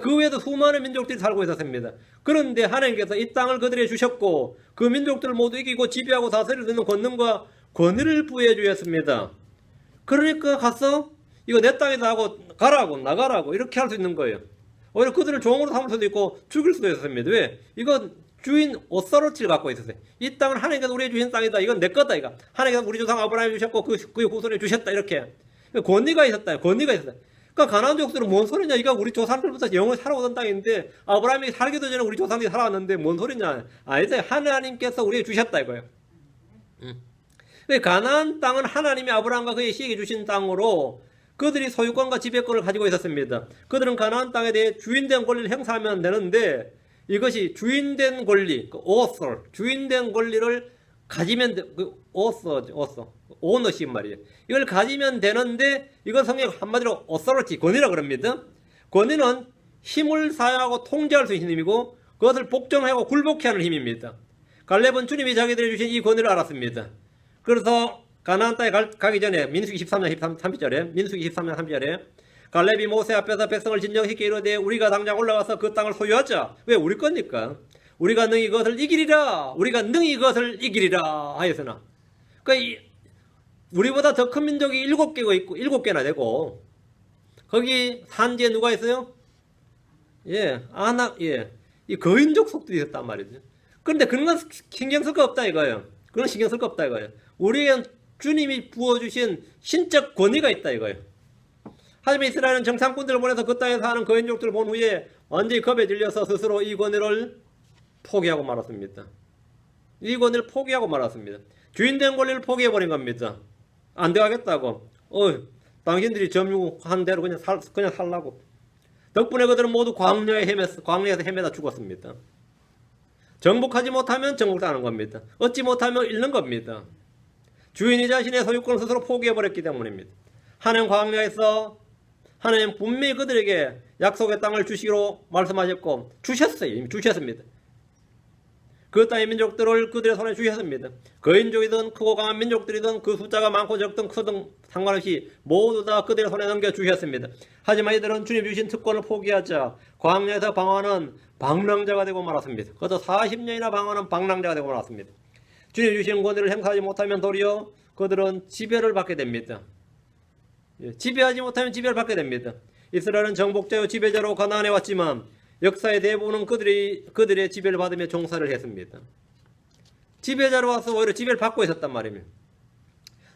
그 외에도 수많은 민족들이 살고 있었습니다. 그런데 하나님께서 이 땅을 그들에게 주셨고 그 민족들을 모두 이기고 지배하고 다스릴 수 있는 권능과 권위를 부여해 주셨습니다. 그러니까 가서 이거 내 땅이다 하고 가라고 나가라고 이렇게 할 수 있는 거예요. 오히려 그들을 종으로 삼을 수도 있고 죽일 수도 있었습니다. 왜? 이건 주인 오사로치를 갖고 있었어요. 이 땅은 하나님께서 우리에게 주신 땅이다. 이건 내 거다. 이거 하나님께서 우리 조상 아브라함에 주셨고 그의 후손에 주셨다. 이렇게 권위가 있었다. 권위가 있었다. 그러니까 가나안 족속은 뭔 소리냐? 이거 우리 조상들부터 영원히 살아오던 땅인데 아브라함이 살기도 전에 우리 조상들이 살아왔는데 뭔 소리냐? 아니다. 하나님께서 우리에게 주셨다 이거예요. 가나안 땅은 하나님이 아브라함과 그의 씨에게 주신 땅으로 그들이 소유권과 지배권을 가지고 있었습니다. 그들은 가나안 땅에 대해 주인된 권리를 행사하면 되는데 이것이 주인된 권리, 주인된 권리를 가지면 오너십 말이에요. 이걸 가지면 되는데 이건 성경 한마디로 authority, 권위라 그럽니다. 권위는 힘을 사용하고 통제할 수 있는 힘이고 그것을 복종하고 굴복케 하는 힘입니다. 갈렙은 주님이 자기들에게 주신 이 권위를 알았습니다. 그래서 가나안 땅에 가기 전에 민수기 13장 13절에 갈렙이 모세 앞에서 백성을 진정시켜 이르되 우리가 당장 올라가서 그 땅을 소유하자. 왜? 우리 거니까. 우리가 능히 그것을 이기리라. 하였으나. 그러니까 우리보다 더 큰 민족이 7개나 되고 거기 산지에 누가 있어요? 이 거인족 속들이 있었단 말이죠. 그런데 그런 건 신경 쓸 거 없다 이거예요. 우리에겐 주님이 부어주신 신적 권위가 있다 이거예요. 하지만 이스라엘은 정탐꾼들을 보내서 그 땅에 사는 거인족들을 본 후에 완전히 겁에 질려서 스스로 이 권위를 포기하고 말았습니다. 주인된 권리를 포기해버린 겁니다. 안 되겠다고. 당신들이 점유한 대로 그냥 살라고. 덕분에 그들은 모두 광야에서 헤매다 죽었습니다. 정복하지 못하면 정복당하는 겁니다. 얻지 못하면 잃는 겁니다. 주인이 자신의 소유권을 스스로 포기해버렸기 때문입니다. 하나님 광야에서 하나님 분명히 그들에게 약속의 땅을 주시기로 말씀하셨고 이미 주셨습니다. 그 땅의 민족들을 그들의 손에 주셨습니다. 거인족이든 크고 강한 민족들이든 그 숫자가 많고 적든 크든 상관없이 모두 다 그들의 손에 넘겨주셨습니다. 하지만 이들은 주님 주신 특권을 포기하자 광야에서 방황하는 방랑자가 되고 말았습니다. 그것도 40년이나 방황하는 방랑자가 되고 말았습니다. 주님 주신 권위를 행사하지 못하면 도리어 그들은 지배를 받게 됩니다. 지배하지 못하면 지배를 받게 됩니다. 이스라엘은 정복자요 지배자로 가나안에 왔지만 역사의 대부분은 그들의 지배를 받으며 종사를 했습니다. 지배자로 와서 오히려 지배를 받고 있었단 말입니다.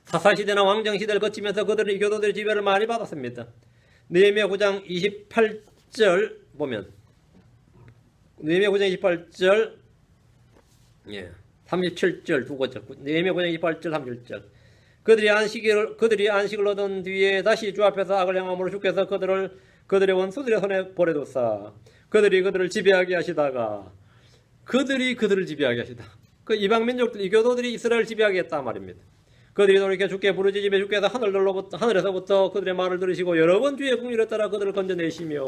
사사시대나 왕정시대를 거치면서 그들은 이교도들의 지배를 많이 받았습니다. 느헤미야 9장 28절 보면 느헤미야 9장 28절 37절 두 번째 느헤미야 9장 28절 37절 그들이 안식을 얻은 뒤에 다시 주 앞에서 악을 행함으로 주께서 그들의 원수들의 손에 버려두사 그들이 그들을 지배하게 하시다가 그들을 지배하게 하시다. 그 이방 민족들 이교도들이 이스라엘을 지배하게 했다 말입니다. 그들이 돌이켜 주께 부르짖으며 주께서 하늘에서부터 그들의 말을 들으시고 여러 번 주의 긍휼에 따라 그들을 건져내시며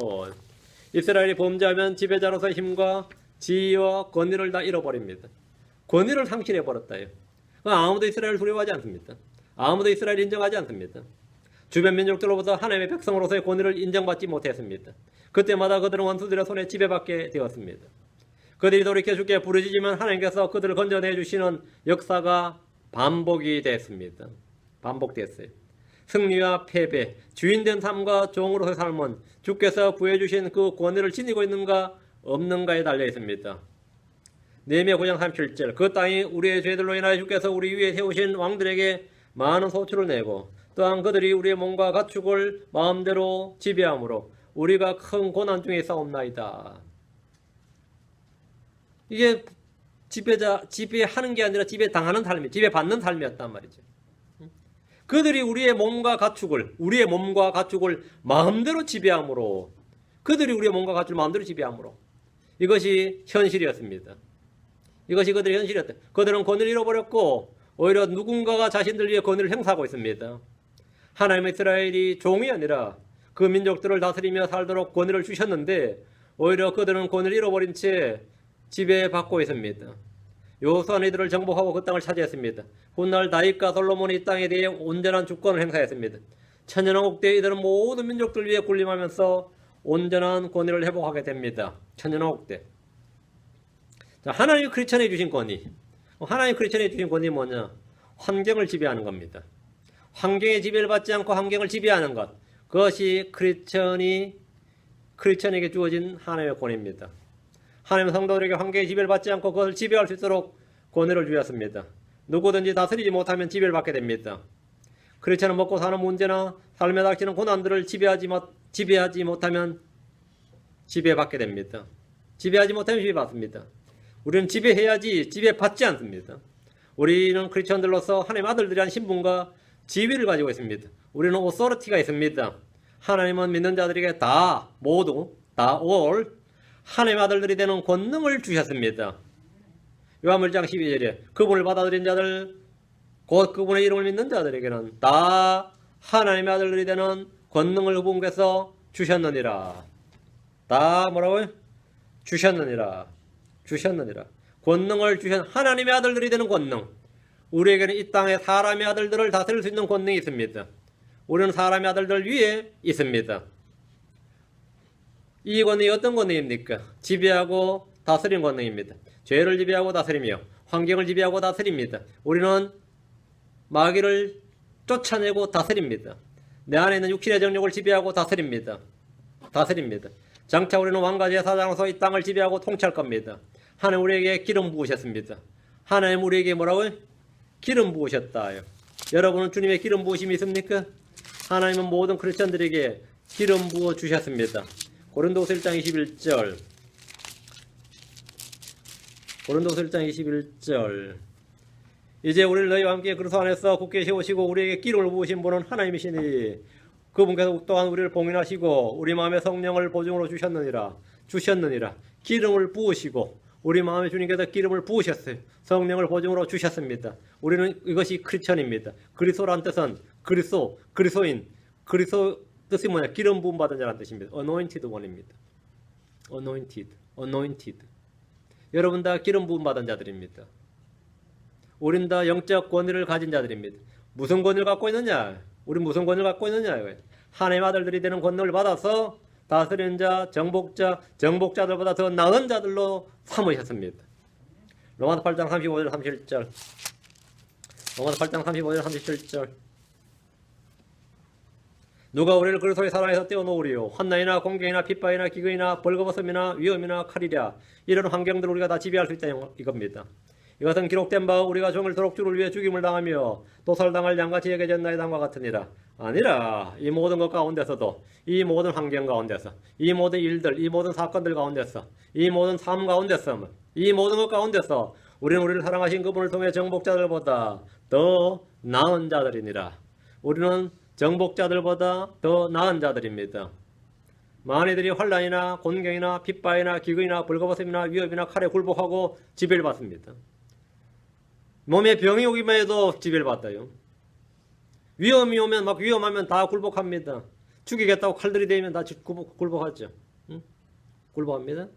이스라엘이 범죄하면 지배자로서의 힘과 지위와 권위를 다 잃어버립니다. 권위를 상실해버렸다요. 아무도 이스라엘을 두려워하지 않습니다. 아무도 이스라엘을 인정하지 않습니다. 주변 민족들로부터 하나님의 백성으로서의 권위를 인정받지 못했습니다. 그때마다 그들은 원수들의 손에 지배받게 되었습니다. 그들이 돌이켜 주께 부르짖으면 하나님께서 그들을 건져내 주시는 역사가 반복이 됐습니다. 반복됐어요. 승리와 패배, 주인된 삶과 종으로서의 삶은 주께서 부여주신 그 권위를 지니고 있는가 없는가에 달려 있습니다. 느헤미야 9장 37절 그 땅이 우리의 죄들로 인하여 주께서 우리 위에 세우신 왕들에게 많은 소출을 내고 또한 그들이 우리의 몸과 가축을 마음대로 지배함으로 우리가 큰 고난 중에 싸움나이다. 이게 지배하는 게 아니라 지배당하는 삶이, 지배받는 삶이었단 말이죠. 그들이 우리의 몸과 가축을 마음대로 지배함으로, 그들이 우리의 몸과 가축을 마음대로 지배함으로, 이것이 현실이었습니다. 이것이 그들의 현실이었다. 그들은 권위를 잃어버렸고 오히려 누군가가 자신들 위해 권위를 행사하고 있습니다. 하나님의 이스라엘이 종이 아니라 그 민족들을 다스리며 살도록 권위를 주셨는데 오히려 그들은 권위를 잃어버린 채 지배받고 있습니다. 여호수아는 이들을 정복하고 그 땅을 차지했습니다. 훗날 다윗과 솔로몬이 이 땅에 대해 온전한 주권을 행사했습니다. 천년왕국 때 이들은 모든 민족들 위해 군림하면서 온전한 권위를 회복하게 됩니다. 천년왕국 때. 자, 하나님이 크리스천에 주신 권위. 하나님이 크리스천에 주신 권위 뭐냐? 환경을 지배하는 겁니다. 환경의 지배를 받지 않고 환경을 지배하는 것. 그것이 크리스천에게 주어진 하나님의 권위입니다. 하나님은 성도들에게 환경의 지배를 받지 않고 그것을 지배할 수 있도록 권위를 주셨습니다. 누구든지 다스리지 못하면 지배를 받게 됩니다. 크리스천은 먹고 사는 문제나 삶에 닥치는 고난들을 지배하지 못하면 지배받게 됩니다. 지배하지 못하면 지배받습니다. 우리는 지배해야지 지배받지 않습니다. 우리는 크리스천들로서 하나님의 아들들이란 신분과 지위를 가지고 있습니다. 우리는 오소리티가 있습니다. 하나님은 믿는 자들에게 모두 all 하나님의 아들들이 되는 권능을 주셨습니다. 요한복음 1장 12절에 그분을 받아들인 자들 곧 그분의 이름을 믿는 자들에게는 다 하나님의 아들들이 되는 권능을 그분께서 주셨느니라. 다 뭐라고요? 주셨느니라. 권능을 주신 하나님의 아들들이 되는 권능. 우리에게는 이 땅에 사람의 아들들을 다스릴 수 있는 권능이 있습니다. 우리는 사람의 아들들 위에 있습니다. 이 권능이 어떤 권능입니까? 지배하고 다스리는 권능입니다. 죄를 지배하고 다스리며 환경을 지배하고 다스립니다. 우리는 마귀를 쫓아내고 다스립니다. 내 안에 있는 육신의 정욕을 지배하고 다스립니다. 장차 우리는 왕과 제사장으로서 이 땅을 지배하고 통치할 겁니다. 하나님 우리에게 기름 부으셨습니다. 하나님 우리에게 뭐라고요? 기름 부으셨다요. 여러분은 주님의 기름 부으심이 있습니까? 하나님은 모든 크리스천들에게 기름 부어 주셨습니다. 고린도후서 1장 21절. 이제 우리를 너희와 함께 그리스도 안에서 굳게 세우시고 우리에게 기름을 부으신 분은 하나님이시니 그분께서 또한 우리를 봉인하시고 우리 마음에 성령을 보증으로 주셨느니라. 기름을 부으시고 우리 마음에 주님께서 기름을 부으셨어요. 성령을 보증으로 주셨습니다. 우리는 이것이 크리스천입니다. 그리스도란 뜻은 그리스도인, 그리스도 뜻이 뭐냐? 기름 부음 받은 자라는 뜻입니다. anointed one입니다. anointed. 여러분 다 기름 부음 받은 자들입니다. 우린 다 영적 권위를 가진 자들입니다. 무슨 권위를 갖고 있느냐? 우리 무슨 권위를 갖고 있느냐? 하나님의 아들들이 되는 권능을 받아서 다스리는 자, 정복자들보다 더 나은 자들로 삼으셨습니다. 로마서 8장 35절 37절. 누가 우리를 그리스도의 사랑에서 떼어놓으리요? 환난이나 공경이나 핍박이나 기근이나 벌거벗음이나 위험이나 칼이랴. 이런 환경들을 우리가 다 지배할 수 있다 이겁니다. 이것은 기록된 바 우리가 종일 도록 주를 위해 죽임을 당하며 도살당할 양같이 여겨진 나의 당과 같으니라. 아니라 이 모든 것 가운데서도 이 모든 환경 가운데서 이 모든 일들 이 모든 사건들 가운데서 이 모든 삶 가운데서 이 모든 것 가운데서 우리는 우리를 사랑하신 그분을 통해 정복자들보다 더 나은 자들이니라. 우리는 정복자들보다 더 나은 자들입니다. 만이들이 환난이나 곤경이나 핍박이나 기근이나 벌거벗음이나 위협이나 칼에 굴복하고 지배를 받습니다. 몸에 병이 오기만 해도 지배를 받아요. 위험이 오면 막 위험하면 다 굴복합니다. 죽이겠다고 칼들이 대면 다 굴복하죠. 응? 굴복합니다.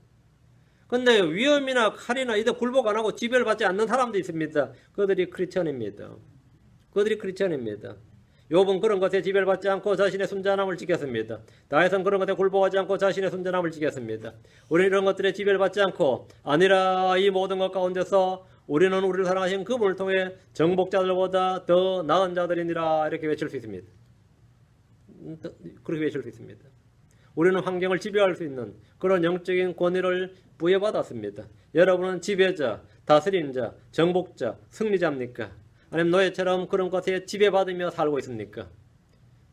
근데 위험이나 칼이나 이들 굴복 안 하고 지배를 받지 않는 사람도 있습니다. 그들이 크리스천입니다. 그들이 크리스천입니다. 욥은 그런 것에 지배를 받지 않고 자신의 순전함을 지켰습니다. 다윗은 그런 것에 굴복하지 않고 자신의 순전함을 지켰습니다. 우리는 이런 것들에 지배를 받지 않고 아니라 이 모든 것 가운데서 우리는 우리를 사랑하신 그분을 통해 정복자들보다 더 나은 자들이니라 이렇게 외칠 수 있습니다. 그렇게 외칠 수 있습니다. 우리는 환경을 지배할 수 있는 그런 영적인 권위를 부여받았습니다. 여러분은 지배자, 다스리는 자, 정복자, 승리자입니까? 아니면 노예처럼 그런 것에 지배받으며 살고 있습니까?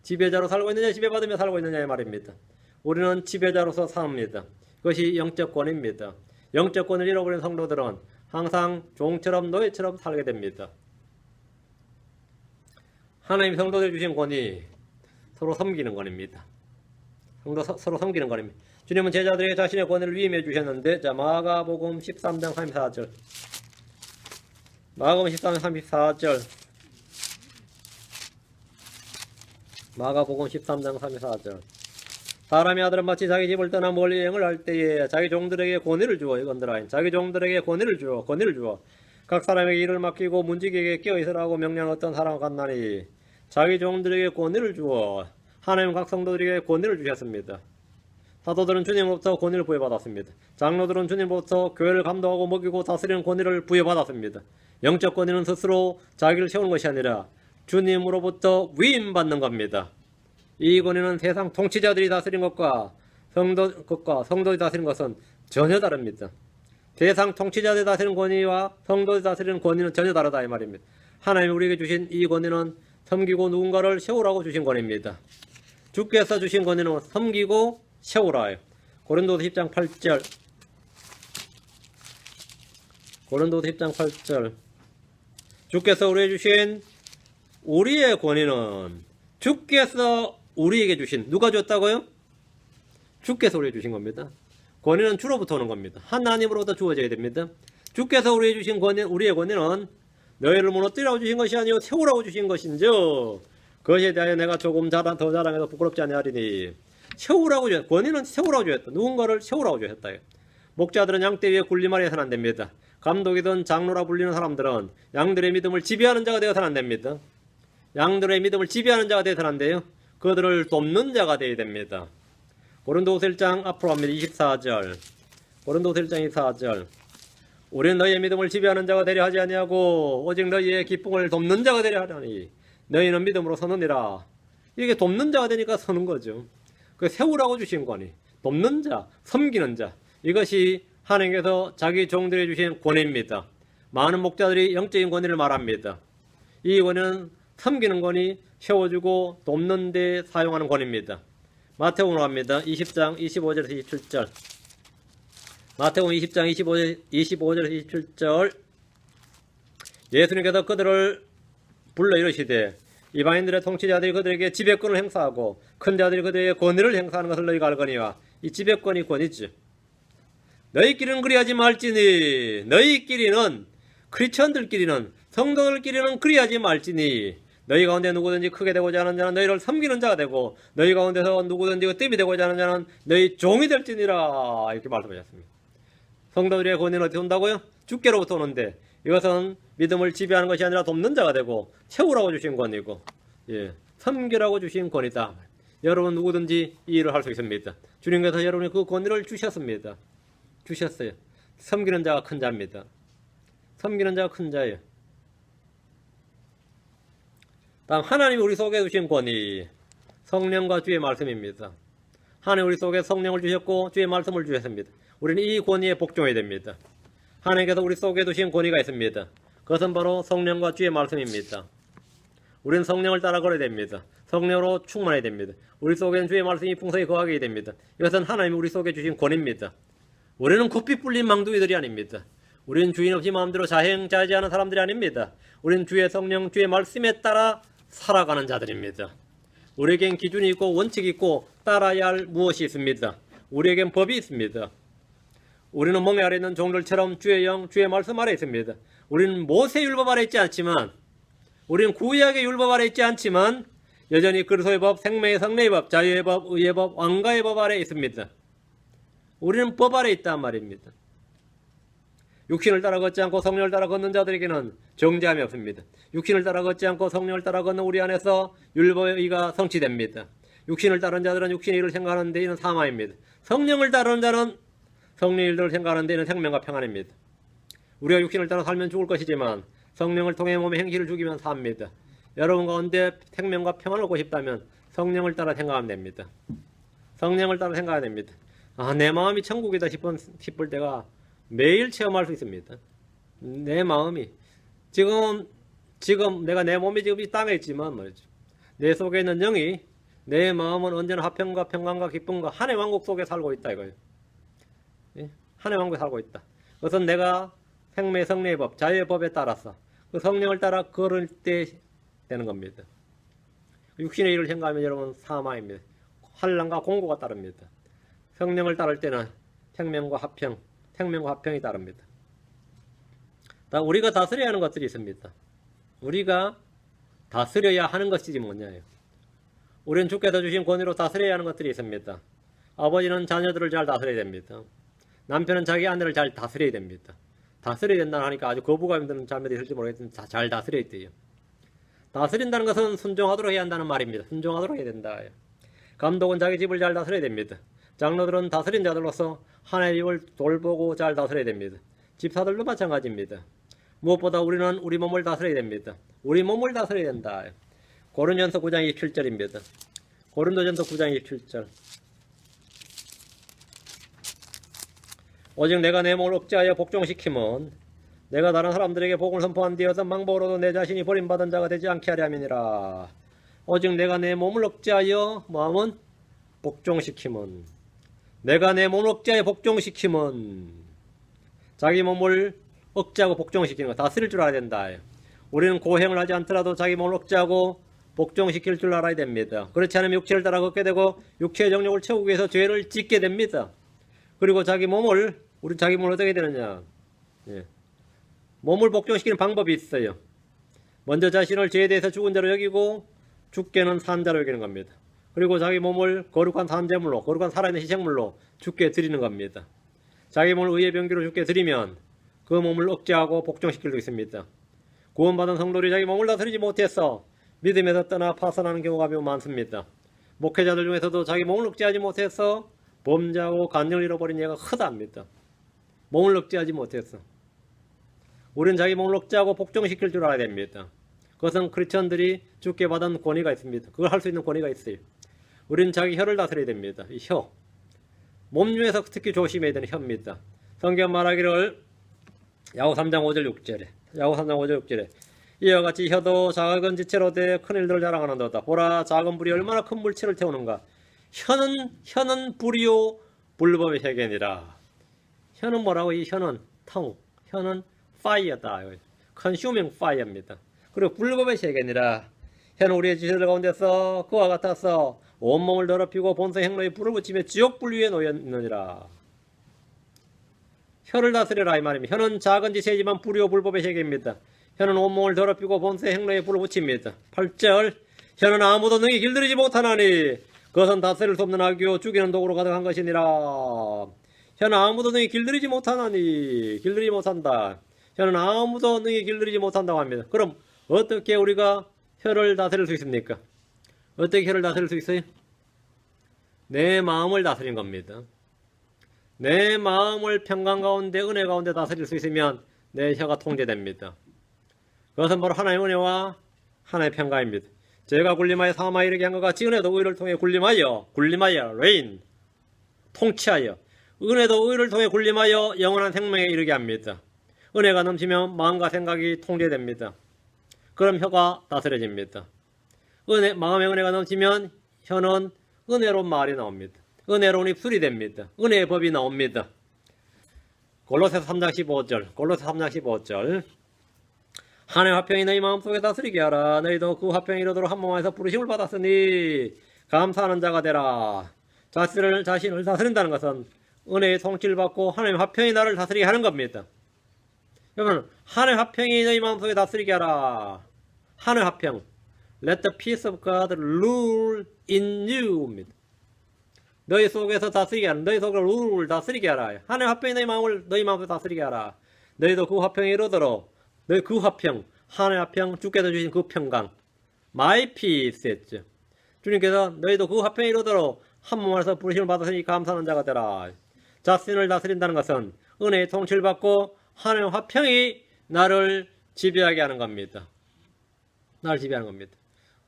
지배자로 살고 있느냐 지배받으며 살고 있느냐의 말입니다. 우리는 지배자로서 삽니다. 그것이 영적 권위입니다. 영적 권위를 잃어버린 성도들은 항상 종처럼 노예처럼 살게 됩니다. 하나님 성도들 주신 권위, 서로 섬기는 권위입니다. 서로 섬기는 권위입니다. 주님은 제자들에게 자신의 권위를 위임해 주셨는데, 자, 마가복음 13장 34절. 마가복음 13장 34절. 마가복음 13장 34절. 사람의 아들은 마치 자기 집을 떠나 멀리 여행을 할 때에 자기 종들에게 권위를 주어, 이건들아, 자기 종들에게 권위를 주어 각 사람에게 일을 맡기고 문지기에게 끼어 있으라고 명령했던 사람과 같나니, 자기 종들에게 권위를 주어 하나님 각 성도들에게 권위를 주셨습니다. 사도들은 주님으로부터 권위를 부여받았습니다. 장로들은 주님으로부터 교회를 감독하고 먹이고 다스리는 권위를 부여받았습니다. 영적 권위는 스스로 자기를 세우는 것이 아니라 주님으로부터 위임받는 겁니다. 이 권위는 세상 통치자들이 다스린 것과 성도들이 다스린 것은 전혀 다릅니다. 세상 통치자들이 다스리는 권위와 성도들이 다스리는 권위는 전혀 다르다 이 말입니다. 하나님이 우리에게 주신 이 권위는 섬기고 누군가를 세우라고 주신 권위입니다. 주께서 주신 권위는 섬기고 세우라요. 고린도서 10장 8절. 고린도서 10장 8절. 주께서 우리에게 주신 우리의 권위는 주께서 우리에게 주신, 누가 줬다고요? 주께서 우리에게 주신 겁니다. 권위는 주로부터 오는 겁니다. 하나님으로부터 주어져야 됩니다. 주께서 우리에게 주신 권위, 우리의 권위는 너희를 무너뜨리라고 주신 것이 아니요 세우라고 주신 것인즉 그것에 대하여 내가 조금 더 자랑해도 부끄럽지 아니하리니. 세우라고 주셨다. 권위는 세우라고 주셨다. 누군가를 세우라고 주셨다. 목자들은 양떼 위에 군림하려 해서는 안 됩니다. 감독이든 장로라 불리는 사람들은 양들의 믿음을 지배하는 자가 되어서는 안 됩니다. 양들의 믿음을 지배하는 자가 되어서는 안 돼요. 그들을 돕는 자가 되어야 됩니다. 고린도후서 1장 앞으로 갑니다. 24절. 고린도후서 1장 24절. 우리는 너희의 믿음을 지배하는 자가 되려 하지 아니하고 오직 너희의 기쁨을 돕는 자가 되려 하려니 너희는 믿음으로 서느니라. 이게 돕는 자가 되니까 서는 거죠. 그 세우라고 주신 권위, 돕는 자, 섬기는 자, 이것이 하나님께서 자기 종들에게 주신 권위입니다. 많은 목자들이 영적인 권위를 말합니다. 이 권위는 섬기는 권위, 세워주고 돕는 데 사용하는 권위입니다. 마태복음으로 갑니다. 20장 25절에서 27절. 마태복음 20장 25절에서 27절. 예수님께서 그들을 불러 이르시되 이방인들의 통치자들이 그들에게 지배권을 행사하고 큰 자들이 그들에게 권위를 행사하는 것을 너희가 알거니와. 이 지배권이 권위지. 너희끼리는 그리하지 말지니, 너희끼리는, 크리스천들끼리는, 성도들끼리는 그리하지 말지니, 너희 가운데 누구든지 크게 되고자 하는 자는 너희를 섬기는 자가 되고 너희 가운데서 누구든지 뜸이 되고자 하는 자는 너희 종이 될지니라. 이렇게 말씀하셨습니다. 성도들의 권위는 어떻게 온다고요? 주께로부터 오는데 이것은 믿음을 지배하는 것이 아니라 돕는 자가 되고 세우라고 주신 권위고, 섬기라고 주신 권위다. 여러분 누구든지 이 일을 할 수 있습니다. 주님께서 여러분이 그 권위를 주셨습니다. 주셨어요. 섬기는 자가 큰 자입니다. 섬기는 자가 큰 자예요. 다음 하나님이 우리 속에 주신 권위, 성령과 주의 말씀입니다. 하나님 우리 속에 성령을 주셨고 주의 말씀을 주셨습니다. 우리는 이 권위에 복종해야 됩니다. 하나님께서 우리 속에 두신 권위가 있습니다. 그것은 바로 성령과 주의 말씀입니다. 우리는 성령을 따라 걸어야 됩니다. 성령으로 충만해야 됩니다. 우리 속에는 주의 말씀이 풍성히 거하게 됩니다. 이것은 하나님이 우리 속에 주신 권위입니다. 우리는 굽이 뿔린 망둥이들이 아닙니다. 우리는 주인 없이 마음대로 자행자지하는 사람들이 아닙니다. 우리는 주의 성령, 주의 말씀에 따라 살아가는 자들입니다. 우리에겐 기준이 있고 원칙이 있고 따라야 할 무엇이 있습니다. 우리에겐 법이 있습니다. 우리는 멍에 아래 있는 종들처럼 주의 영, 주의 말씀 아래 있습니다. 우리는 모세 율법 아래 있지 않지만, 우리는 구약의 율법 아래 있지 않지만 여전히 그리스도의 법, 생명의 성례의 법, 자유의 법, 의의 법, 왕가의 법 아래 있습니다. 우리는 법 아래 있단 말입니다. 육신을 따라 걷지 않고 성령을 따라 걷는 자들에게는 정죄함이 없습니다. 육신을 따라 걷지 않고 성령을 따라 걷는 우리 안에서 율법의 의가 성취됩니다. 육신을 따르는 자들은 육신의 일을 생각하는 데에는 사망입니다. 성령을 따르는 자는 성령의 일들을 생각하는 데에는 생명과 평안입니다. 우리가 육신을 따라 살면 죽을 것이지만 성령을 통해 몸의 행실을 죽이면 삽니다. 여러분 가운데 생명과 평안을 얻고 싶다면 성령을 따라 생각하면 됩니다. 성령을 따라 생각해야 됩니다. 내 마음이 천국이다 싶을 때가 매일 체험할 수 있습니다. 내 마음이 지금 내가 내 몸이 지금 이 땅에 있지만 말이죠. 내 속에 있는 영이 내 마음은 언제나 화평과 평강과 기쁨과 한의 왕국 속에 살고 있다 이거예요. 한의 왕국에 살고 있다. 그것은 내가 생명 성령의 법, 자유의 법에 따라서 그 성령을 따라 걸을 때 되는 겁니다. 육신의 일을 생각하면 여러분 사망입니다. 환난과 공고가 따릅니다. 성령을 따를 때는 생명과 화평이 따릅니다. 우리가 다스려야 하는 것들이 있습니다. 우리가 다스려야 하는 것이지 뭐냐요. 우리는 주께서 주신 권위로 다스려야 하는 것들이 있습니다. 아버지는 자녀들을 잘 다스려야 됩니다. 남편은 자기 아내를 잘 다스려야 됩니다. 다스려야 된다 하니까 아주 거부감이 드는 자매들이 있을지 모르겠지만 잘 다스려야 돼요. 다스린다는 것은 순종하도록 해야 한다는 말입니다. 순종하도록 해야 된다. 감독은 자기 집을 잘 다스려야 됩니다. 장로들은 다스린 자들로서 하나님의 집을 돌보고 잘 다스려야 됩니다. 집사들도 마찬가지입니다. 무엇보다 우리는 우리 몸을 다스려야 됩니다. 우리 몸을 다스려야 된다. 고린도전서 9장 27절입니다. 고린도전서 9장 27절. 오직 내가 내 몸을 억제하여 복종시킴은 내가 다른 사람들에게 복을 선포한 뒤 어떤 방법으로도 내 자신이 버림받은 자가 되지 않게 하려 함이니라. 오직 내가 내 몸을 억제하여 마음은 복종시킴은 내가 내 몸을 억제하여 복종시킴은 자기 몸을 억제하고 복종시키는 거 다스릴 줄 알아야 된다. 우리는 고행을 하지 않더라도 자기 몸을 억제하고 복종시킬 줄 알아야 됩니다. 그렇지 않으면 육체를 따라 걷게 되고 육체의 정욕을 채우기 위해서 죄를 짓게 됩니다. 그리고 자기 몸을 어떻게 되느냐. 몸을 복종시키는 방법이 있어요. 먼저 자신을 죄에 대해서 죽은 자로 여기고 죽게는 산 자로 여기는 겁니다. 그리고 자기 몸을 거룩한 산제물로, 거룩한 살아있는 희생물로 죽게 드리는 겁니다. 자기 몸을 의의 병기로 죽게 드리면 그 몸을 억제하고 복종시킬 수 있습니다. 구원받은 성도들이 자기 몸을 다스리지 못해서 믿음에서 떠나 파산하는 경우가 매우 많습니다. 목회자들 중에서도 자기 몸을 억제하지 못해서 범죄하고 간증을 잃어버린 예가 크답니다. 몸을 억제하지 못해서. 우리는 자기 몸을 억제하고 복종시킬 줄 알아야 됩니다. 그것은 크리스천들이 주께 받은 권위가 있습니다. 그걸 할 수 있는 권위가 있어요. 우리는 자기 혀를 다스려야 됩니다. 이 혀. 몸 중에서 특히 조심해야 되는 혀입니다. 성경 말하기를 야고 3장 5절 6절에 이와 같이 혀도 작은 지체로 돼 큰 일들을 자랑하는도다. 보라 작은 불이 얼마나 큰 물체를 태우는가. 혀는 불이요 불법의 세계니라. 혀는 뭐라고? 이 혀는 혀는 파이어다. 컨슈밍 파이어입니다. 그리고 불법의 세계니라. 혀는 우리의 지체들 가운데서 그와 같아서 온몸을 더럽히고 본성 행로에 불을 붙이며 지옥불 위에 놓였느니라. 혀를 다스려라 이 말입니다. 혀는 작은 지체이지만 불이요 불법의 세계입니다. 혀는 온몸을 더럽히고 본성 행로에 불을 붙입니다. 8절 혀는 아무도 능히 길들이지 못하나니 그것은 다스릴 수 없는 악이요 죽이는 독으로 가득한 것이니라. 혀는 아무도 능히 길들이지 못하나니 길들이지 못한다. 혀는 아무도 능히 길들이지 못한다고 합니다. 그럼 어떻게 우리가 혀를 다스릴 수 있습니까? 어떻게 혀를 다스릴 수 있어요? 내 마음을 다스리는 겁니다. 내 마음을 평강 가운데 은혜 가운데 다스릴 수 있으면 내 혀가 통제됩니다. 그것은 바로 하나님의 은혜와 하나님의 평강입니다. 죄가 군림하여 사망에 이르게 한 것 같이 은혜도 의를 통해 군림하여 레인 통치하여 은혜도 의를 통해 군림하여 영원한 생명에 이르게 합니다. 은혜가 넘치면 마음과 생각이 통제됩니다. 그럼 혀가 다스려집니다. 마음의 은혜가 넘치면 혀는 은혜로운 말이 나옵니다. 은혜로운 입술이 됩니다. 은혜의 법이 나옵니다. 골로새서 3장 15절 하나님의 화평이 너희 마음속에 다스리게 하라. 너희도 그 화평이 이르도록 한 몸 안에서 부르심을 받았으니 감사하는 자가 되라. 자신을 다스린다는 것은 은혜의 통치를 받고 하나님의 화평이 나를 다스리게 하는 겁니다. 여러분 하나님의 화평이 너희 마음속에 다스리게 하라. 하나님의 화평 Let the peace of God rule in you. 너희 속에서 다스리게 하라. 너희 속을 다스리게 하라. 하나님의 화평이 너희 마음을 너희 마음속에 다스리게 하라. 너희도 그 화평에 이르도록 너희 그 화평, 하나님의 화평, 주께서 주신 그 평강, my peace 했죠. 주님께서 너희도 그 화평에 이르도록 한 몸 안에서 부르심을 받았으니 감사하는 자가 되라. 자신을 다스린다는 것은 은혜의 통치를 받고 하나님의 화평이 나를 지배하게 하는 겁니다. 나를 지배하는 겁니다.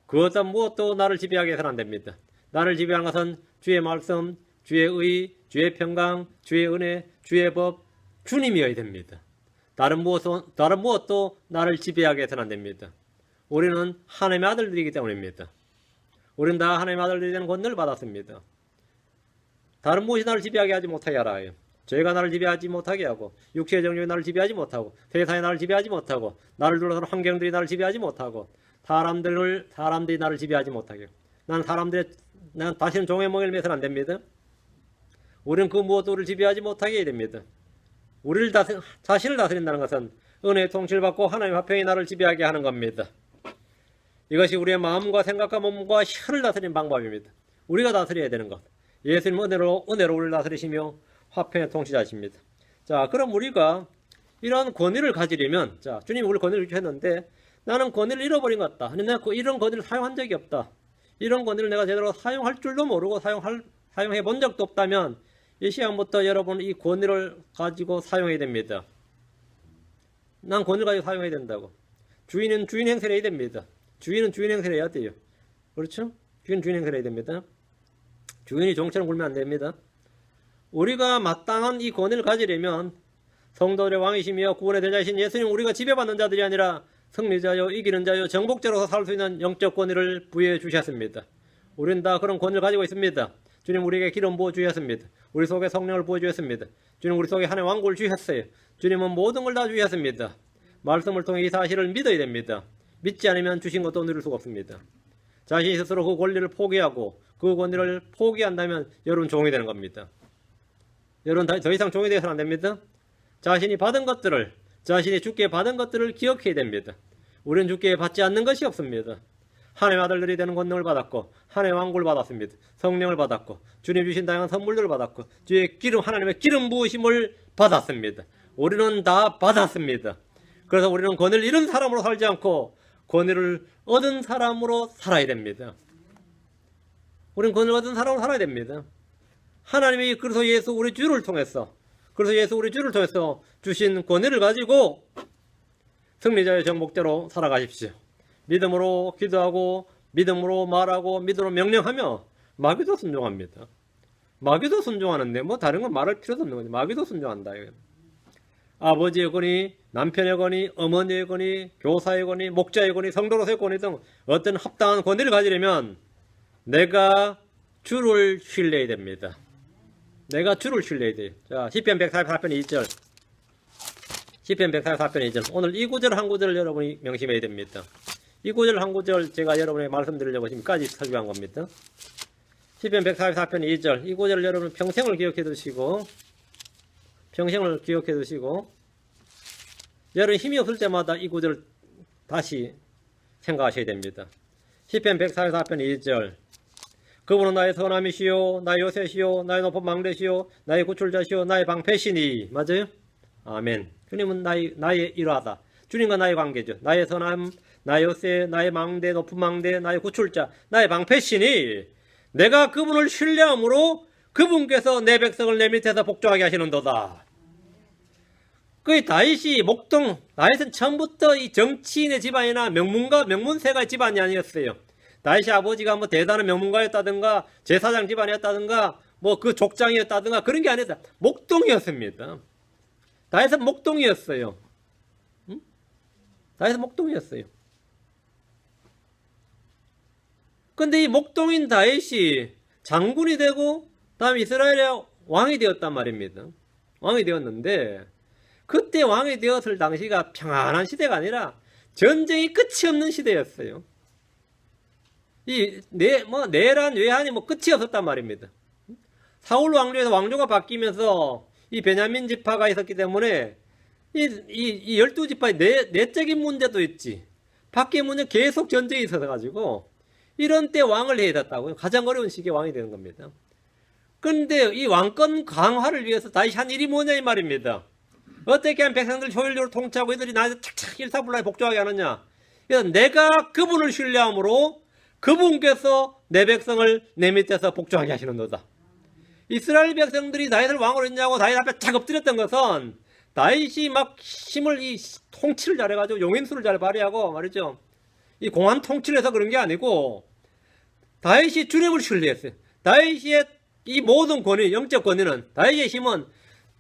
그 어떤 무엇도 나를 지배하게 해서는 안 됩니다. 나를 지배하는 것은 주의 말씀, 주의 의, 주의 평강, 주의 은혜, 주의 법, 주님이어야 됩니다. 다른 무엇도 나를 지배하게 해서는 안 됩니다. 우리는 하나님의 아들들이기 때문입니다. 우리는 다 하나님의 아들들이 되는 권능을 받았습니다. 다른 무엇이 나를 지배하게 하지 못하게 하라. 죄가 나를 지배하지 못하게 하고, 육체의 정욕이 나를 지배하지 못하고, 세상이 나를 지배하지 못하고, 나를 둘러싼 환경들이 나를 지배하지 못하고, 사람들이 나를 지배하지 못하게. 난 다시는 종의 멍에를 매서는 안 됩니다. 우리는 그 무엇도 우리를 지배하지 못하게 해야 됩니다. 자신을 다스린다는 것은 은혜의 통치를 받고 하나님의 화평이 나를 지배하게 하는 겁니다. 이것이 우리의 마음과 생각과 몸과 혀를 다스리는 방법입니다. 우리가 다스려야 되는 것. 예수님 은혜로 우리를 다스리시며 화평의 통치자십니다. 자, 그럼 우리가 이런 권위를 가지려면, 자, 주님이 우리 권위를 주셨는데 나는 권위를 잃어버린 것 같다. 내가 이런 권위를 사용한 적이 없다. 이런 권위를 내가 제대로 사용할 줄도 모르고 사용해 본 적도 없다면 이 시간부터 여러분 이 권위를 가지고 사용해야 됩니다. 난 권위를 가지고 사용해야 된다고. 주인은 주인 행세를 해야 됩니다. 주인은 주인 행세를 해야 돼요. 그렇죠? 주인은 주인 행세를 해야 됩니다. 주인이 종처럼 굴면 안 됩니다. 우리가 마땅한 이 권위를 가지려면 성도들의 왕이시며 구원의 대자이신 예수님, 우리가 지배받는 자들이 아니라 승리자요, 이기는 자요, 정복자로서 살 수 있는 영적 권위를 부여해 주셨습니다. 우리는 다 그런 권위를 가지고 있습니다. 주님 우리에게 기름 부어 주셨습니다. 우리 속에 성령을 부어 주셨습니다. 주님 우리 속에 하나님의 왕국을 주셨어요. 주님은 모든 걸 다 주셨습니다. 말씀을 통해 이 사실을 믿어야 됩니다. 믿지 않으면 주신 것도 누릴 수가 없습니다. 자신이 스스로 그 권리를 포기하고 그 권리를 포기한다면 여러분 종이 되는 겁니다. 여러분 더 이상 종이 되어서는 안 됩니다. 자신이 주께 받은 것들을 기억해야 됩니다. 우리는 주께 받지 않는 것이 없습니다. 하나님의 아들들이 되는 권능을 받았고 하나님의 왕국을 받았습니다. 성령을 받았고 주님 주신 다양한 선물들을 받았고 하나님의 기름 부으심을 받았습니다. 우리는 다 받았습니다. 그래서 우리는 권위를 잃은 사람으로 살지 않고 권위를 얻은 사람으로 살아야 됩니다. 우리는 권위를 얻은 사람으로 살아야 됩니다. 하나님이 그래서 예수 우리 주를 통해서 주신 권위를 가지고 승리자의 정복대로 살아가십시오. 믿음으로 기도하고 믿음으로 말하고 믿음으로 명령하며 마귀도 순종합니다. 마귀도 순종하는데 뭐 다른 건 말할 필요도 없는 거죠. 마귀도 순종한다. 아버지의 권위, 남편의 권위, 어머니의 권위, 교사의 권위, 목자의 권위, 성도로서의 권위 등 어떤 합당한 권위를 가지려면 내가 주를 신뢰해야 됩니다. 내가 주를 신뢰해야 돼요. 자, 시편 144편 2절. 시편 144편 2절. 오늘 이 구절 한 구절을 여러분이 명심해야 됩니다. 이 구절 한 구절 제가 여러분에게 말씀드리려고 지금까지 설교한 겁니다. 시편 144편 2절. 이 구절을 여러분 평생을 기억해 두시고 여러분 힘이 없을 때마다 이 구절을 다시 생각하셔야 됩니다. 시편 144편 2절. 그분은 나의 선함이시요 나의 요새시요 나의 높은 망대시요 나의 구출자시요 나의 방패시니. 맞아요? 아멘. 주님은 나의 일화다. 주님과 나의 관계죠. 나의 선함, 나의 요새, 나의 망대, 높은 망대, 나의 구출자, 나의 방패시니 내가 그분을 신뢰함으로 그분께서 내 백성을 내 밑에서 복종하게 하시는도다. 그 다윗은 처음부터 이 정치인의 집안이나 명문세가의 집안이 아니었어요. 다윗의 아버지가 뭐 대단한 명문가였다든가 제사장 집안이었다든가 뭐 그 족장이었다든가 그런 게 아니다. 목동이었습니다. 다윗은 목동이었어요. 응? 다윗은 목동이었어요. 근데 이 목동인 다윗이 장군이 되고 다음에 이스라엘의 왕이 되었단 말입니다. 왕이 되었는데 그때 왕이 되었을 당시가 평안한 시대가 아니라 전쟁이 끝이 없는 시대였어요. 내란 외환이 끝이 없었단 말입니다. 사울 왕조에서 왕조가 바뀌면서 이 베냐민 지파가 있었기 때문에 이 12지파의 내적인 문제도 있지. 밖의 문제 계속 전쟁이 있어서 가지고 이런 때 왕을 해야 됐다고요. 가장 어려운 시기에 왕이 되는 겁니다. 그런데 이 왕권 강화를 위해서 다시 한 일이 뭐냐 이 말입니다. 어떻게 하면 백성들 효율적으로 통치하고 이들이 나한테 착착 일사불란하게 복종하게 하느냐. 그래서 내가 그분을 신뢰함으로 그분께서 내 백성을 내 밑에서 복종하게 하시는도다. 이스라엘 백성들이 다윗을 왕으로 했냐고 다윗 앞에 착 엎드렸던 것은 다윗이 막 힘을 이 통치를 잘해가지고 용인수를 잘 발휘하고 말이죠. 이 공안 통치를 해서 그런 게 아니고 다윗이 주님을 신뢰했어요. 다윗의 이 모든 권위, 영적 권위는 다윗의 힘은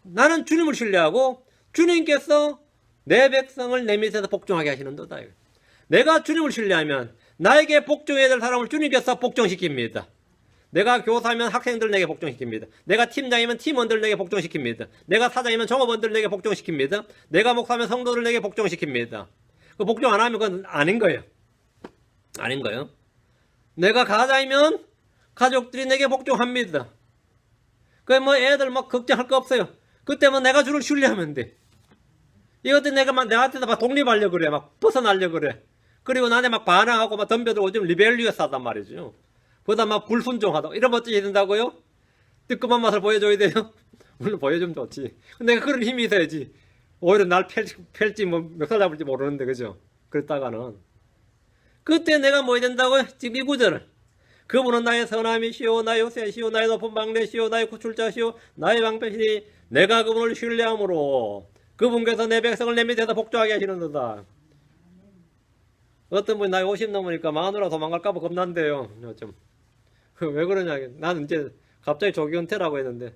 나는 주님을 신뢰하고 주님께서 내 백성을 내 밑에서 복종하게 하시는도다. 내가 주님을 신뢰하면 나에게 복종해야 될 사람을 주님께서 복종시킵니다. 내가 교사면 학생들 내게 복종시킵니다. 내가 팀장이면 팀원들 내게 복종시킵니다. 내가 사장이면 종업원들 내게 복종시킵니다. 내가 목사면 성도들 내게 복종시킵니다. 그 복종 안 하면 그건 아닌 거예요. 아닌 거예요. 내가 가장이면 가족들이 내게 복종합니다. 그 뭐 애들 막 걱정할 거 없어요. 그때 뭐 내가 주를 신뢰하면 돼. 이것도 내가 막 내한테도 막 독립하려고 그래. 막 벗어나려고 그래. 그리고 나한테 막 반항하고 막 덤벼들고 좀 리벨리어스 하단 말이죠. 보다 막 불순종하다. 이런 거 어떻게 된다고요? 뜨끔한 맛을 보여줘야 돼요? 물론 보여주면 좋지. 내가 그런 힘이 있어야지. 오히려 날 펼지 뭐 멱살 잡을지 모르는데, 그죠? 그랬다가는. 그때 내가 뭐 해야 된다고요? 지금 이 구절을. 그분은 나의 선함이시오, 나의 요새시오, 나의 높은 방래시오, 나의 구출자시오, 나의 방패시니 내가 그분을 신뢰함으로 그분께서 내 백성을 내 밑에서 복종하게 하시는도다. 어떤 분이 나이 50 넘으니까 마누라 도망갈까봐 겁난대요. 요즘. 왜 그러냐. 나는 이제 갑자기 조기 은퇴라고 했는데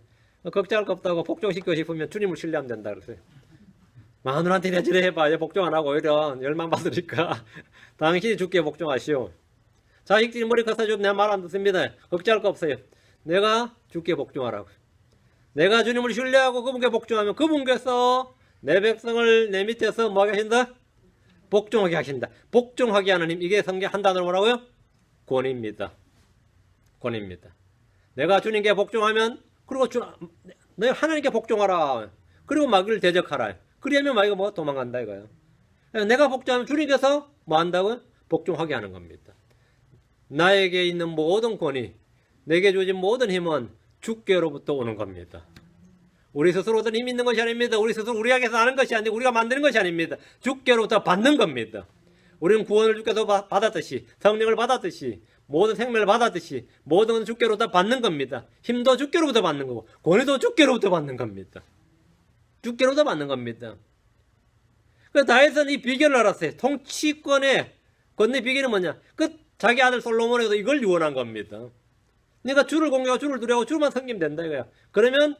걱정할 거 없다고 복종시키고 싶으면 주님을 신뢰하면 된다 그랬어요. 마누라한테 내지를 해봐. 얘 복종 안 하고 오히려 열망 받으니까 당신이 주께 복종하시오. 자식들이 머리 커서 좀 내 말 안 듣습니다. 걱정할 거 없어요. 내가 주께 복종하라고. 내가 주님을 신뢰하고 그분께 복종하면 그분께서 내 백성을 내 밑에서 뭐 하게 하신다? 복종하게 하신다. 복종하게 하는 힘. 이게 성경 한 단어로 뭐라고요? 권위입니다. 권위입니다. 내가 주님께 복종하면 그리고 너 하나님께 복종하라. 그리고 마귀를 대적하라. 그러면 마귀가 뭐 도망간다 이거예요. 내가 복종하면 주님께서 뭐 한다고요? 복종하게 하는 겁니다. 나에게 있는 모든 권위, 내게 주어진 모든 힘은 주께로부터 오는 겁니다. 우리 스스로 어떤 힘이 있는 것이 아닙니다. 우리 스스로 우리에게서 하는 것이 아니고 우리가 만드는 것이 아닙니다. 주께로부터 받는 겁니다. 우리는 구원을 주께서 받았듯이 성령을 받았듯이 모든 생명을 받았듯이 모든 건 주께로부터 받는 겁니다. 힘도 주께로부터 받는 거고 권위도 주께로부터 받는 겁니다. 주께로부터 받는 겁니다. 그래서 다윗은 이 비결을 알았어요. 통치권의 권리 비결은 뭐냐? 자기 아들 솔로몬에서 이걸 유언한 겁니다. 그러니까 주를 공개하고 주를 두려워하고 주만 섬기면 된다 이거야. 그러면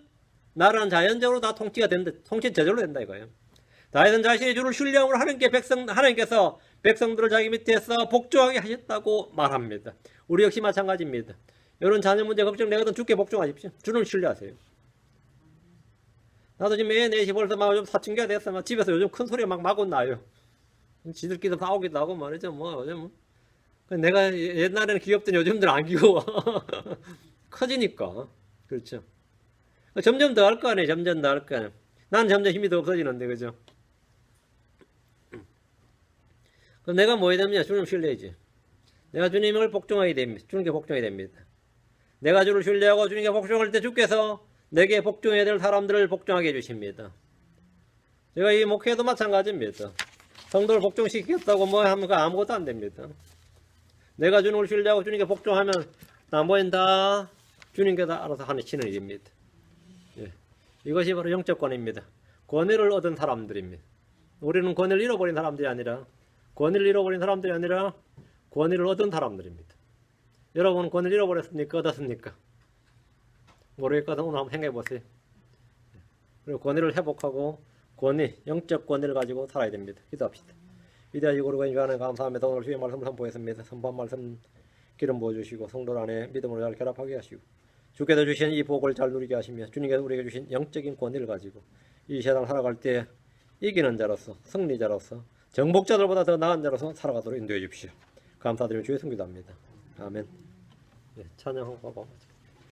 나라는 자연적으로 다 통치가 된다. 통치 저절로 된다 이거예요. 다윗은 자신의 주를 신뢰함으로 하나님께서 백성들을 자기 밑에서 복종하게 하셨다고 말합니다. 우리 역시 마찬가지입니다. 이런 자녀 문제 걱정되거든 주께 복종하십시오. 주를 신뢰하세요. 나도 지금 애 넷이 벌써 막 좀 사춘기가 됐어. 막 집에서 요즘 큰 소리가 막 마구 나요. 지들끼리 싸우기도 하고 말이죠. 뭐 요즘 내가 옛날에는 귀엽던 요즘들은 안 귀여워. 커지니까. 그렇죠. 점점 더 할 거 아니에요. 점점 더 할 거 아니에요. 난 점점 힘이 더 없어지는데, 그죠? 그럼 내가 뭐 해야 됩니까? 주님 신뢰해야지. 내가 주님을 복종하게 됩니다. 주님께 복종해야 됩니다. 내가 주를 신뢰하고 주님께 복종할 때 주께서 내게 복종해야 될 사람들을 복종하게 해주십니다. 제가 이 목회도 마찬가지입니다. 성도를 복종시키겠다고 뭐 하면 아무것도 안 됩니다. 내가 주님을 신뢰하고 주님께 복종하면 나머지는 다 주님께서 알아서 하시는 일입니다. 예. 이것이 바로 영적 권위입니다. 권위를 얻은 사람들입니다. 우리는 권위를 잃어버린 사람들이 아니라 권위를 잃어버린 사람들이 아니라 권위를 얻은 사람들입니다. 여러분은 권위를 잃어버렸습니까? 얻었습니까? 모르겠거든. 오늘 한번 생각해 보세요. 그리고 권위를 회복하고 권위, 영적 권위를 가지고 살아야 됩니다. 기도합시다. 위대하시고 거룩하신 주님 감사합니다. 오늘 주의 말씀을 선포했습니다. 선포한 말씀 기름 부어주시고 성도 안에 믿음으로 잘 결합하게 하시고 주께서 주신 이 복을 잘 누리게 하시며 주님께서 우리에게 주신 영적인 권위를 가지고 이 세상을 살아갈 때 이기는 자로서 승리자로서 정복자들보다 더 나은 자로서 살아가도록 인도해 주십시오. 감사드리며 주의 성기도합니다. 아멘. 네, 찬양하고